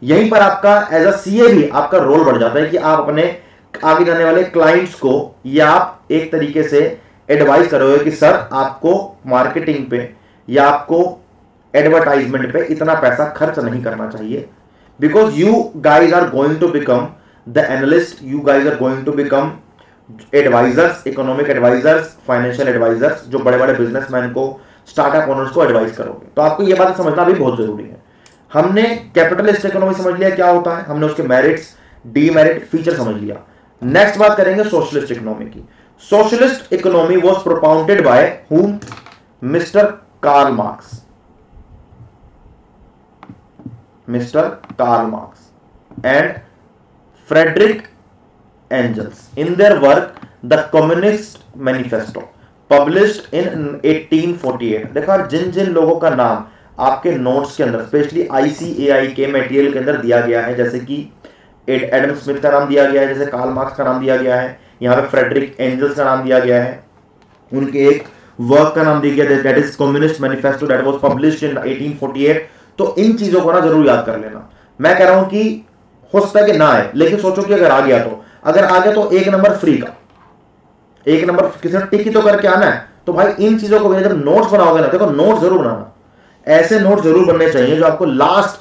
यहीं पर आपका एज अ सीए भी आपका रोल बढ़ जाता है कि आप अपने आगे जाने वाले क्लाइंट्स को, या आप एक तरीके से एडवाइस करोगे कि सर आपको मार्केटिंग पे या आपको एडवर्टाइजमेंट पे इतना पैसा खर्च नहीं करना चाहिए, because you guys are going to become the analyst, you guys are going to become advisors, economic advisors, financial advisors, जो बड़े बड़े बिजनेसमैन को, स्टार्टअप ओनर्स को एडवाइस करोगे। तो आपको यह बात समझना भी बहुत जरूरी है। हमने कैपिटलिस्ट इकोनॉमी समझ लिया क्या होता है, हमने उसके मेरिट्स, डीमेरिट, फीचर समझ लिया। नेक्स्ट बात करेंगे सोशलिस्ट इकोनॉमी की। Socialist economy was propounded by whom? Mister Karl Marx. Mister Karl Marx and Friedrich Engels in their work the communist manifesto published in 1848। देखा, जिन जिन लोगों का नाम आपके नोट्स के अंदर, स्पेशली आईसीएआई के मटेरियल के अंदर दिया गया है, जैसे कि एडम स्मिथ का नाम दिया गया है, जैसे कार्ल मार्क्स का नाम दिया गया है, यहाँ पे फ्रेडरिक एंजल्स का नाम दिया गया है, उनके एक वर्क का नाम दिया गया है, that is communist manifesto, that was published in 1848। तो इन चीजों को ना जरूर याद कर लेना। मैं कह रहा हूं कि हो सकता है कि ना आए, लेकिन सोचो कि अगर आ गया तो एक नंबर फ्री का, एक नंबर किसी ने टिक ही तो करके आना है। तो भाई इन चीजों को जब नोट्स बनाओगे ना, देखो नोट जरूर बनाना, ऐसे नोट जरूर बनने चाहिए जो आपको लास्ट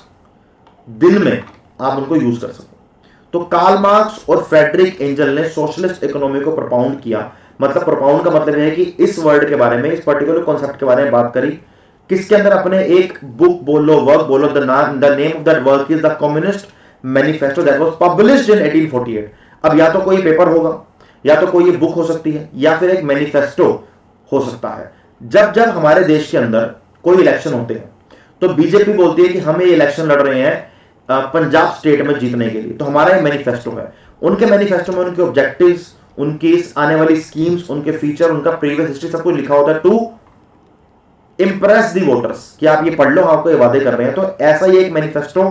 दिन में आप उनको यूज कर सको। तो कार्ल मार्क्स और फ्रेडरिक एंजल ने सोशलिस्ट इकोनॉमी को प्रोपाउंड किया। मतलब प्रोपाउंड का मतलब है कि इस वर्ड के बारे में, इस पर्टिकुलर कॉन्सेप्ट के बारे में बात करी। किसके अंदर? अपने एक बुक बोलो, वर्क बोलो, the name of that work is the communist manifesto that was published in 1848। अब या तो कोई पेपर होगा, या तो कोई बुक हो सकती है, या फिर एक मैनिफेस्टो हो सकता है। जब जब हमारे देश के अंदर कोई इलेक्शन होते हैं तो बीजेपी बोलती है कि हम ये इलेक्शन लड़ रहे हैं पंजाब स्टेट में जीतने के लिए, तो हमारा ये मैनिफेस्टो है। उनके मैनिफेस्टो में उनके ऑब्जेक्टिव्स, उनकी आने वाली स्कीम्स, उनके फीचर, उनका प्रीवियस हिस्ट्री सब कुछ लिखा होता है टू इंप्रेस दी वोटर्स, कि आप ये पढ़ लो, आपको ये वादे कर रहे हैं। तो ऐसा ही एक मैनिफेस्टो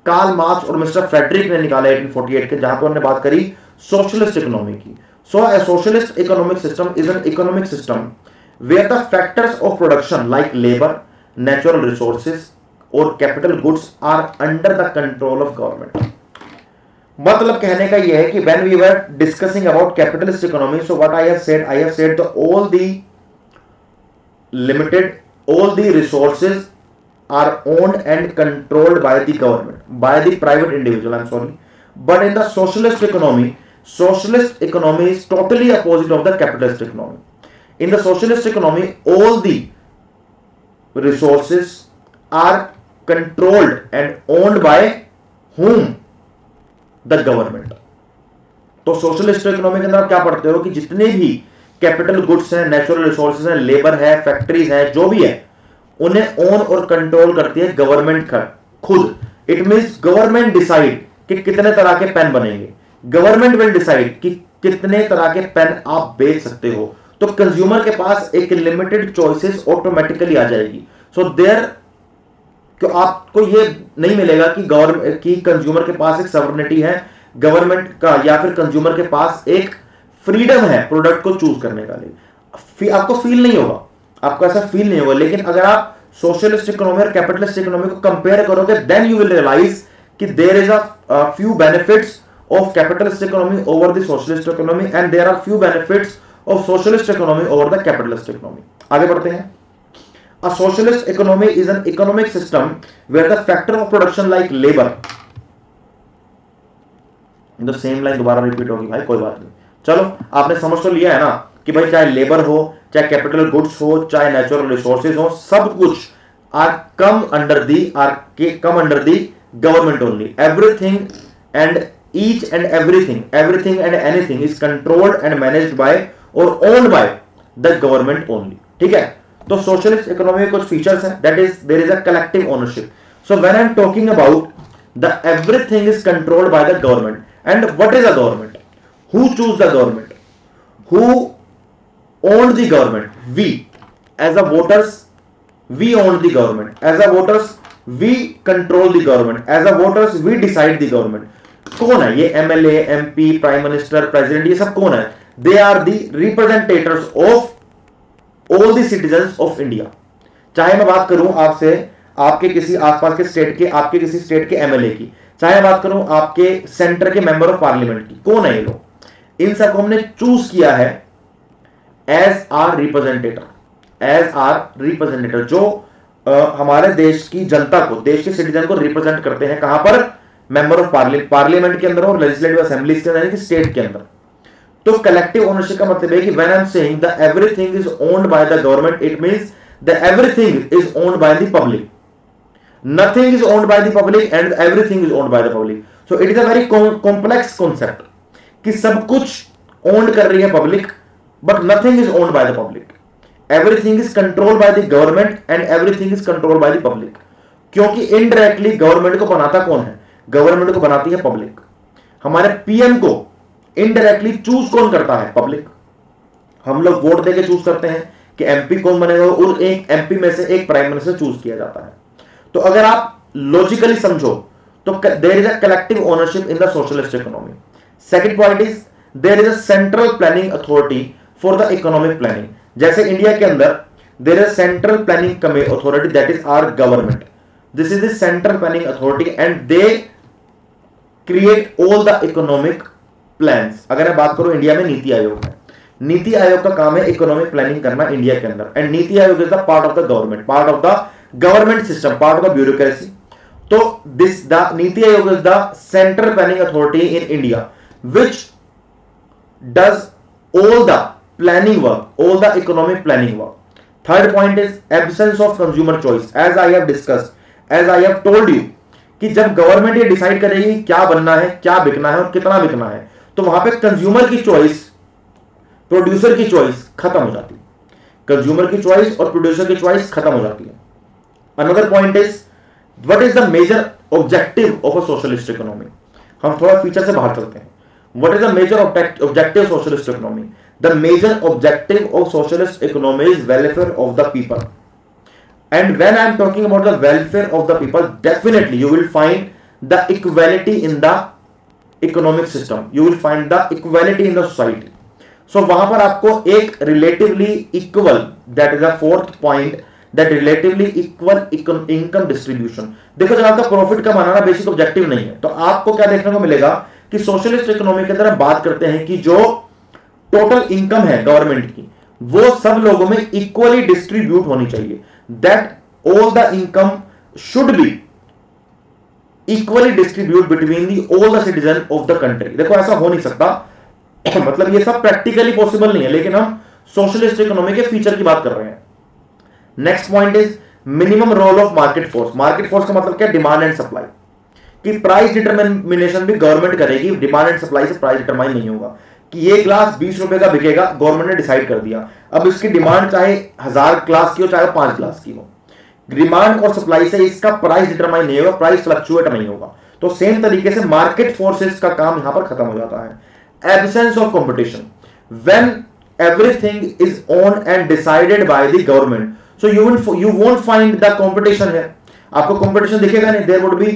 कार्ल मार्क्स और मिस्टर फ्रेडरिक ने निकाला 1848 के, जहां पर उन्होंने बात करी सोशलिस्ट इकोनॉमी की। सो a socialist economic system is an economic system where the factors of production like labor, natural resources or capital goods are under the control of government। मतलब कहने का यह है कि when we were discussing about capitalist economy, so what I have said that all the resources are owned and controlled by the government, by the private individual, I'm sorry. But in the socialist economy is totally opposite of the capitalist economy. In the socialist economy, all the resources are controlled and owned by whom? The government. तो socialist economy के अंदर आप क्या पढ़ते हो कि जितने भी कैपिटल गुड्स हैं, नेचुरल रिसोर्सेज हैं, लेबर है, फैक्ट्रीज है, जो भी है, उन्हें ओन और कंट्रोल करती है गवर्नमेंट खुद। इट मींस गवर्नमेंट डिसाइड कि कितने तरह के पेन बनेंगे, गवर्नमेंट विल डिसाइड कि कितने तरह के पेन आप बेच सकते हो। तो कंज्यूमर के पास एक लिमिटेड चॉइसेस ऑटोमेटिकली आ जाएगी। सो देयर तो आपको ये नहीं मिलेगा कि गवर्नमेंट की कंज्यूमर के पास एक सॉवरेनिटी है गवर्नमेंट का, या फिर कंज्यूमर के पास एक फ्रीडम है प्रोडक्ट को चूज करने का लिए। आपको फील नहीं होगा, आपको ऐसा फील नहीं होगा। लेकिन अगर आप सोशलिस्ट इकोनॉमी और कैपिटलिस्ट इकोनॉमी को कंपेयर करोगे, देन यू विल रियलाइज कि there is a few benefits of capitalist economy over the socialist economy and there are few benefits of socialist economy over the capitalist economy. आगे बढ़ते हैं। A socialist economy is an economic system where the factor of production like labor, the same line दोबारा repeat होगी भाई, कोई बात नहीं। चलो आपने समझ तो लिया है ना कि भाई चाहे लेबर हो, चाहे कैपिटल गुड्स हो, चाहे नेचुरल रिसोर्सेज हो, सब कुछ are come under the government only. Everything and each and everything and anything is controlled and managed by और owned by the government only. ठीक है, तो सोशलिस्ट इकोनॉमी में कुछ फीचर्स हैं, that is there is a collective ownership. So when I am talking about the everything is controlled by the government, and what is a government? Who choose the government? Who owned the government? We as a voters, we own the government. As a voters, we control the government. As a voters, we decide the government. कौन है ये MLA, MP, prime minister, president, ये सब कौन है? They are the representatives of all the citizens of India. चाहे मैं बात करूं आपसे आपके किसी आसपास के स्टेट के, आपके किसी स्टेट के MLA की, चाहे मैं बात करूं आपके सेंटर के मेंबर ऑफ पार्लियामेंट की, कौन है ये लोग? इन सबको हमने चूज किया है एज आर रिप्रेजेंटेटर, जो हमारे देश की जनता को, देश के सिटीजन को रिप्रेजेंट करते हैं। कहां पर? मेंबर ऑफ पार्लियामेंट के अंदर और लेजिस्लेटिव असेंबलीज के अंदर, स्टेट के अंदर। तो कलेक्टिव ओनरशिप का मतलब है कि when I am saying the everything is owned by the government, it means the everything is owned by the public. Nothing is owned by the public and everything is owned by the public. So it is a very complex concept कि सब कुछ owned कर रही है public, but nothing is owned by the public. Everything is controlled by the government and everything is controlled by the public. क्योंकि indirectly government को बनाता कौन है? गवर्नमेंट को बनाती है पब्लिक। हमारे पीएम को इनडायरेक्टली चूज कौन करता है? पब्लिक। हम लोग वोट देके चूज करते हैं कि एमपी कौन बनेगा, और एक एमपी में से एक प्राइम मिनिस्टर चूज किया जाता है। तो अगर आप लॉजिकली समझो तो there is a collective ownership in the socialist economy. Second point is there is a central planning authority for the economic planning. जैसे इंडिया के अंदर there is central planning authority, that is our government. This is the central planning authority and they create all the economic plans. अगर मैं बात करूं India में नीति आयोग है, नीति आयोग का काम है इकोनॉमिक प्लानिंग करना इंडिया के अंदर, and NITI Aayog is the part of the government, part of the government system, part of the bureaucracy. तो this the NITI Aayog is the central planning authority in India which does all the planning work, all the economic planning work. Third point is absence of consumer choice. As I have discussed, as I have told you कि जब government ये decide करेगी क्या बनना है, क्या बिकना है और कितना बिकना है, तो वहां पे कंज्यूमर की चॉइस, प्रोड्यूसर की चॉइस खत्म हो जाती है। कंज्यूमर की चॉइस और प्रोड्यूसर की चॉइस खत्म हो जाती है। Another point is what is the major objective of a socialist economy. हम थोड़ा फीचर से बाहर चलते हैं। What is the major objective of socialist economy? The major objective of socialist economy is welfare of the people. And when I am talking about the welfare of the people, definitely you will find the equality in the economic system. You will find the equality in the society. So वहां पर आपको एक relatively equal, that is the fourth point, that relatively equal income distribution. देखो जब आपका profit कमाना basic objective नहीं है, तो आपको क्या देखने को मिलेगा कि सोशलिस्ट इकोनॉमी के अंदर हम बात करते हैं कि जो टोटल इनकम है गवर्नमेंट की, वो सब लोगों में इक्वली डिस्ट्रीब्यूट होनी चाहिए। That all the income should be equally distribute between the all the citizen of the country. देखो ऐसा हो नहीं सकता, मतलब ये सब प्रैक्टिकली पॉसिबल नहीं है, लेकिन हम सोशलिस्ट इकोनॉमी के फीचर की बात कर रहे हैं। Next point is minimum role of market force. Market force का मतलब क्या? Demand and supply. कि प्राइस डिटरमिनेशन भी गवर्नमेंट करेगी, डिमांड एंड सप्लाई से प्राइस डिटरमाइन नहीं होगा कि ये ग्लास 20 रुपए का बिकेगा, गवर्नमेंट ने डिसाइड कर दिया। अब इसकी डिमांड चाहे 1000 ग्लास की हो, चाहे 5 ग्लास की हो, डिमांड और सप्लाई से इसका प्राइस डिटरमाइन नहीं होगा, प्राइस फ्लक्चुएट नहीं होगा। तो सेम तरीके से मार्केट फोर्सेस का काम यहां पर खत्म हो जाता है। Absence of competition. When everything is owned and decided by the government. So you won't find the competition है, आपको competition दिखेगा नहीं. There would be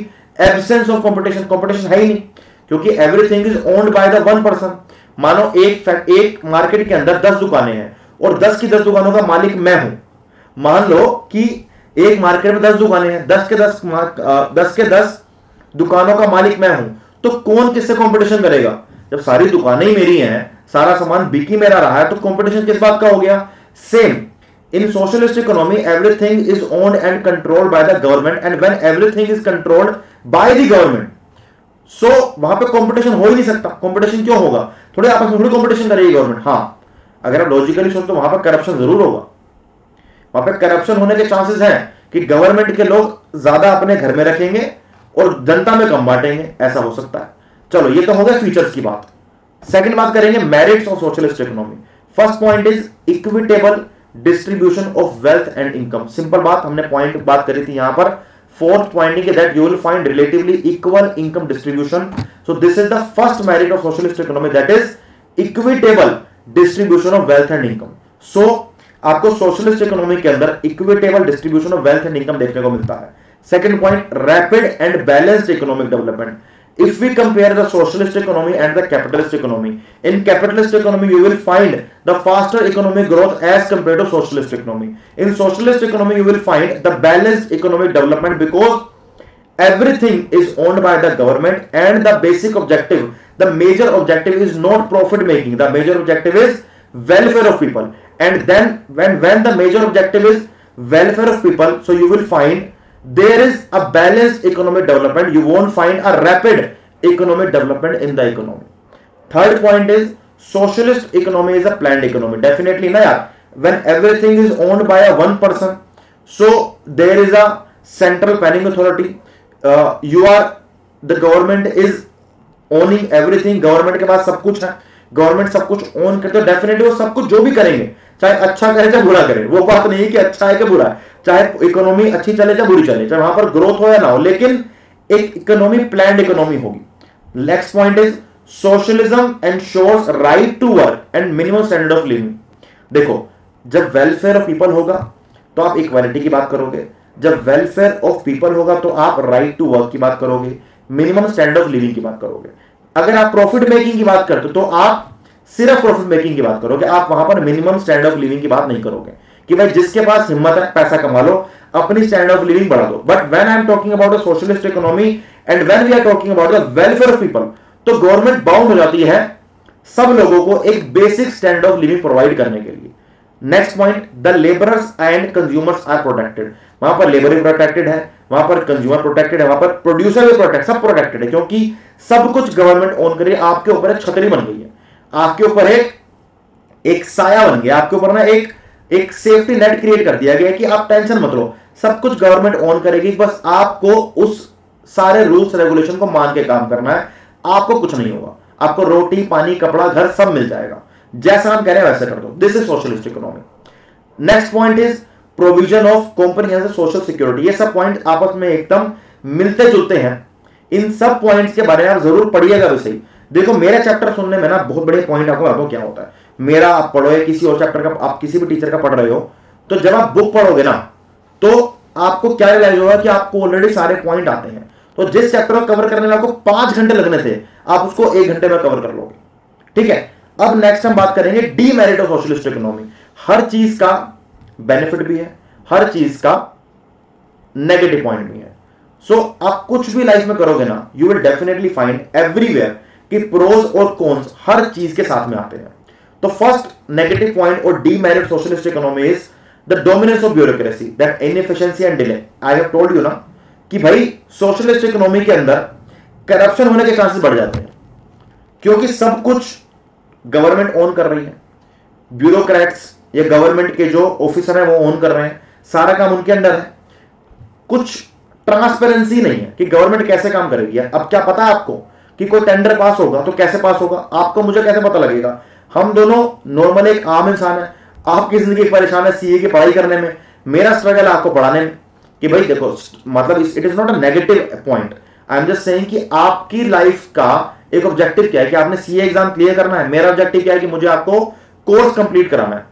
absence of competition. Competition है ही नहीं, क्योंकि everything is owned by the one person. मानो एक market के अंदर 10 दुकानें हैं और 10 की 10 दुकानों का मालिक मैं हूं. मान लो कि एक मार्केट में 10 दुकानें हैं, 10 के 10 दुकानों का मालिक मैं हूं, तो कौन किससे कंपटीशन करेगा? जब सारी दुकानें ही मेरी हैं, सारा सामान बिकी मेरा रहा है, तो कंपटीशन किस बात का हो गया? Same in socialist economy everything is owned and controlled by the government, and when everything is controlled by the government, so वहां पे कंपटीशन हो ही नहीं सकता. कंपटीशन क्यों होगा? थोड़े आपस में थोड़ी कंपटीशन करेगी गवर्नमेंट. हाँ, अगर आप लॉजिकली सोचो तो वहां पर करप्शन जरूर होगा. वहां पे करप्शन होने के चांसेस हैं कि गवर्नमेंट के लोग ज्यादा अपने घर में रखेंगे और जनता में कम बांटेंगे, ऐसा हो सकता है. चलो, ये तो हो गया फीचर्स की बात. सेकंड बात करेंगे merits of socialist economy. First point is equitable distribution of wealth and income. Simple बात, हमने पॉइंट बात करी थी यहां पर. Fourth point is that you will find relatively equal income distribution. So this is the first merit of socialist economy, that is equitable distribution of wealth and income. So आपको socialist economy के अंदर equitable distribution of wealth and income देखने को मिलता है. Second point, rapid and balanced economic development. If we compare the socialist economy and the capitalist economy, in capitalist economy you will find the faster economic growth as compared to socialist economy. In socialist economy you will find the balanced economic development because everything is owned by the government, and the basic objective, the major objective is not profit making. The major objective is welfare of people. And then when the major objective is welfare of people, so you will find there is a balanced economic development. You won't find a rapid economic development in the economy. Third point is socialist economy is a planned economy. Definitely na yaar. When everything is owned by a one person, so there is a central planning authority. The government is owning everything. Government के पास सब कुछ है, government सब कुछ own करते हो. Definitely वो सब कुछ जो भी करेंगे, चाहे अच्छा करे चाहे बुरा करे, वो बात नहीं है कि अच्छा है कि बुरा है, चाहे इकोनॉमी अच्छी चले चाहे बुरी चले, चाहे वहां पर ग्रोथ हो या ना हो, लेकिन एक इकोनॉमी प्लान्ड इकोनॉमी होगी. Next point is socialism ensures right to work and minimum standard of living. देखो, जब वेलफेयर ऑफ पीपल होगा तो आप इक्वालिटी की बात करोगे, जब वेलफेयर ऑफ पीपल होगा तो आप राइट टू वर्क की बात करोगे, मिनिमम स्टैंडर्ड ऑफ लिविंग की बात करोगे. अगर आप प्रॉफिट मेकिंग की बात करते हो तो आप सिर्फ प्रॉफिट मेकिंग की बात करोगे, आप वहां पर मिनिमम स्टैंडर्ड ऑफ लिविंग की बात नहीं करोगे कि भाई जिसके पास हिम्मत है पैसा कमा लो, अपनी स्टैंडर्ड ऑफ लिविंग बढ़ा दो. But when I am talking about a socialist economy and when we are talking about the welfare of people, तो गवर्नमेंट बाउंड हो जाती है सब लोगों को एक basic standard of living provide करने के लिए. Next point, the labourers and consumers are protected. वहां पर लेबर भी प्रोटेक्टेड है, वहां पर कंज्यूमर प्रोटेक्टेड है, वहां पर प्रोड्यूसर भी प्रोटेक्ट, सब प्रोटेक्टेड है, क्योंकि सब कुछ गवर्नमेंट ओन कर रही है. आपके ऊपर एक छतरी बन गई है, आपके ऊपर एक साया बन गया, आपके ऊपर ना एक सेफ्टी नेट क्रिएट कर दिया गया कि आप टेंशन मत लो, सब कुछ गवर्नमेंट ओन करेगी, बस आपको उस सारे रूल्स रेगुलेशन को मान के काम करना है, आपको कुछ नहीं होगा, आपको रोटी पानी कपड़ा घर सब मिल जाएगा, जैसा हम कह रहे हैं वैसे कर दो. This is socialist economy. Next point is provision of comprehensive social security. ये सब पॉइंट आपस में एकदम मिलते जुलते हैं. इन सब पॉइंट्स के बारे में आप जरूर पढ़िएगा. वैसे ही देखो, मेरा चैप्टर सुनने में ना बहुत बड़े पॉइंट आपको बताता हूं क्या होता है. मेरा आप पढ़ो या किसी और चैप्टर का, आप किसी भी टीचर का पढ़ रहे हो, तो जब आप बुक पढ़ोगे ना तो आपको क्या रियलाइज होगा कि आपको ऑलरेडी सारे पॉइंट आते हैं. तो जिस चैप्टर को कवर करने में आपको 5 घंटे लगने थे, आप उसको 1 घंटे में कवर कर लोगे. ठीक है. अब नेक्स्ट हम बात करेंगे डीमेरिट ऑफ सोशलिस्ट इकोनॉमी. हर चीज का बेनिफिट भी है, हर चीज का नेगेटिव पॉइंट भी है. सो आप कुछ भी लाइफ में करोगे ना, you will definitely find everywhere कि प्रोज और कॉन्स हर चीज के साथ में आते हैं. तो फर्स्ट नेगेटिव पॉइंट और demerit socialist economy is the dominance of bureaucracy, that inefficiency and delay. I have told you ना कि भाई सोशलिस्ट इकोनॉमी के अंदर करप्शन होने के चांसेस बढ़ जाते हैं, क्योंकि सब कुछ गवर्नमेंट ओन कर रही है. ब्यूरोक्रेट्स या गवर्नमेंट के जो ऑफिसर हैं वो ओन कर रहे हैं, सारा काम उनके अंडर है. कुछ ट्रांसपेरेंसी नहीं है कि गवर्नमेंट कैसे काम करेगी. अब क्या पता है आपको कि कोई टेंडर पास होगा तो कैसे पास होगा, आपको मुझे कैसे पता लगेगा. हम दोनों नॉर्मल एक आम इंसान है, आपकी जिंदगी परेशान है सीए की पढ़ाई करने में, मेरा स्ट्रगल है आपको पढ़ाने में. कि भाई देखो, मतलब it is not a negative point, I am just saying कि आपकी लाइफ का एक ऑब्जेक्टिव क्या है कि आपने सीए एग्जाम क्लियर करना है. मेरा ऑब्जेक्टिव क्या है कि मुझे आपको कोर्स कंप्लीट कराना है,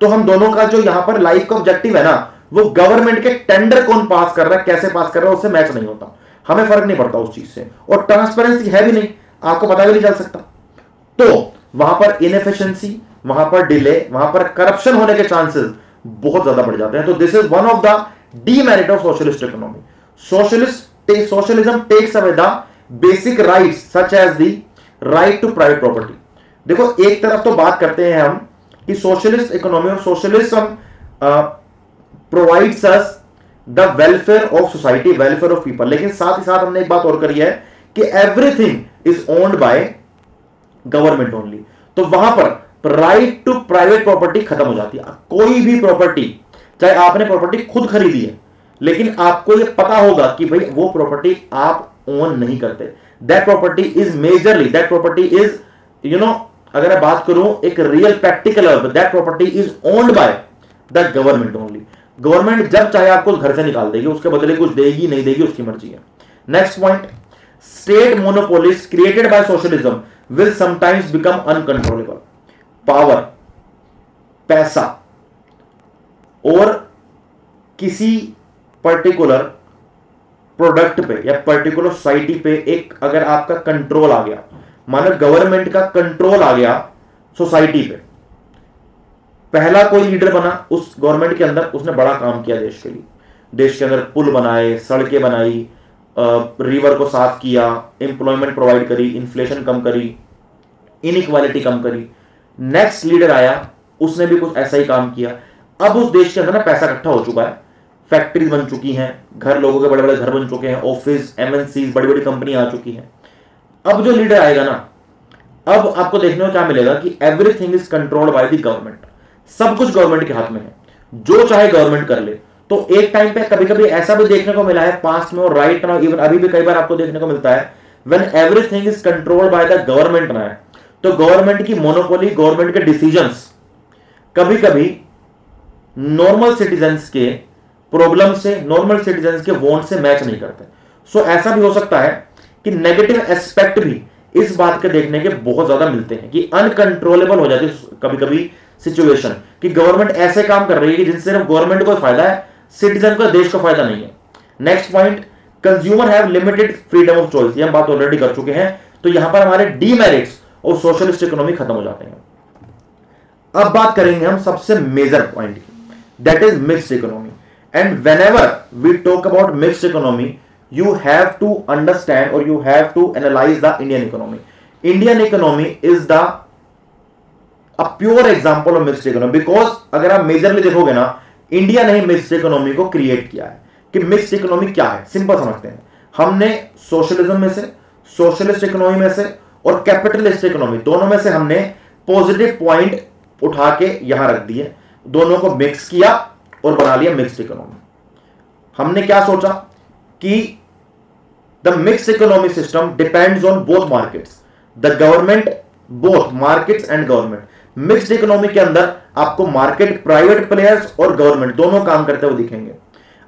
तो हम दोनों का जो यहां पर लाइफ का ऑब्जेक्टिव है ना, वो गवर्नमेंट के टेंडर कौन पास कर रहा है, कैसे पास कर रहा है, उससे मैच नहीं होता, हमें फर्क नहीं पड़ता उस चीज से, और ट्रांसपेरेंसी है भी नहीं, आपको पता भी नहीं चल सकता। तो वहां पर इनएफिशिएंसी, वहां पर डिले, वहां पर करप्शन होने के चांसेस बहुत ज्यादा बढ़ जाते हैं। तो this is one of the demerit of socialist economy. Socialism takes away the basic rights such as the right to private property. देखो, एक तरफ तो बात करते हैं हम कि सोशलिस्ट इकोनॉमी और socialism provides us the welfare of society, welfare of people, लेकिन साथ ही साथ हमने एक बात और करी है कि everything is owned by government only. तो वहां पर राइट टू प्राइवेट प्रॉपर्टी खत्म हो जाती है। कोई भी प्रॉपर्टी, चाहे आपने प्रॉपर्टी खुद खरीदी है, लेकिन आपको यह पता होगा कि भाई वो प्रॉपर्टी आप ओन नहीं करते, that property is majorly, that property is अगर मैं बात करूं एक real practical, that property is owned by the government only. Government जब चाहे आपको घर से निकाल देगी, उसके बदले कुछ देगी नहीं देगी उसकी मर्जी है। Next point, state monopolies created by socialism will sometimes become uncontrollable. Power, पैसा और किसी पर्टिकुलर प्रोडक्ट पे या पर्टिकुलर सोसाइटी पे एक अगर आपका कंट्रोल आ गया, मानो गवर्नमेंट का कंट्रोल आ गया सोसाइटी पे, पहला कोई लीडर बना उस गवर्नमेंट के अंदर, उसने बड़ा काम किया देश के लिए, देश के अंदर पुल बनाए, सड़कें बनाई, रिवर को साफ किया, एम्प्लॉयमेंट प्रोवाइड करी, इन्फ्लेशन कम करी, इनइक्वालिटी कम करी। नेक्स्ट लीडर आया, उसने भी कुछ ऐसा ही काम किया। अब उस देश के अंदर ना पैसा इकट्ठा हो चुका है, फैक्ट्रीज बन चुकी हैं, घर, लोगों के बड़े बड़े घर बन चुके हैं, ऑफिस, एमएनसीज, बड़ी बड़ी कंपनियां आ चुकी हैं। अब जो लीडर आएगा ना, अब आपको देखने को क्या मिलेगा कि everything is controlled by the government, सब कुछ गवर्नमेंट के हाथ में है, जो चाहे गवर्नमेंट कर ले। तो एक टाइम पे कभी कभी ऐसा भी देखने को मिला है पास्ट में और राइट नाउ, इवन अभी भी कई बार आपको देखने को मिलता है, when everything is controlled by the government ना, तो गवर्नमेंट की मोनोपोली, गवर्नमेंट के डिसीजंस कभी कभी नॉर्मल सिटीजन्स के प्रॉब्लम से, नॉर्मल सिटीजन्स के वांट से मैच नहीं करते। सो ऐसा भी हो सकता है कि नेगेटिव एस्पेक्ट भी इस बात के देखने के बहुत ज्यादा मिलते हैं कि अनकंट्रोलेबल हो जाती है कभी कभी सिचुएशन, कि गवर्नमेंट ऐसे काम कर रही है कि जिनसे सिर्फ गवर्नमेंट को फायदा है, सिटीजन को, देश को फायदा नहीं है। Next point, consumer have limited freedom of choice, ये हम बात ऑलरेडी कर चुके हैं। तो यहां पर हमारे डीमेरिट्स ऑफ सोशलिस्ट इकोनॉमी खत्म हो जाते हैं। अब बात करेंगे हम सबसे मेजर पॉइंट की, that is mixed economy. And whenever we talk about mixed economy, you have to understand or you have to analyze the Indian economy. Indian economy is the a pure example of mixed economy, because अगर आप majorly देखोगे ना, India ने mixed economy को create किया है। कि mixed economy क्या है, सिंपल समझते हैं। हमने सोशलिज्म में से, सोशलिस्ट इकोनॉमी में से और कैपिटलिस्ट इकोनॉमी दोनों में से हमने पॉजिटिव पॉइंट उठा के यहां रख दिए, दोनों को मिक्स किया और बना लिया मिक्स्ड इकोनॉमी। हमने क्या सोचा कि the mixed economy system depends on both markets, the government, both markets and government. Mixed economy के अंदर आपको market, private players और government दोनों काम करते हुए दिखेंगे।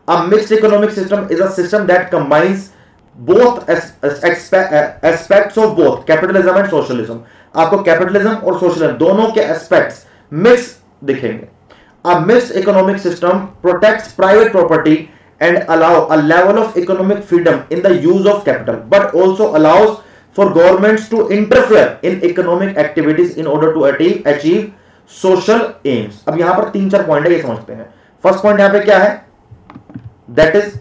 A mixed economic system is a system that combines both aspects of both capitalism and socialism. आपको capitalism और socialism दोनों के aspects mix दिखेंगे। A mixed economic system protects private property and allow a level of economic freedom in the use of capital, but also allows for governments to interfere in economic activities in order to achieve social aims. अब यहां पर 3-4 point है, ये समझते हैं। First point यहां पे क्या है, that is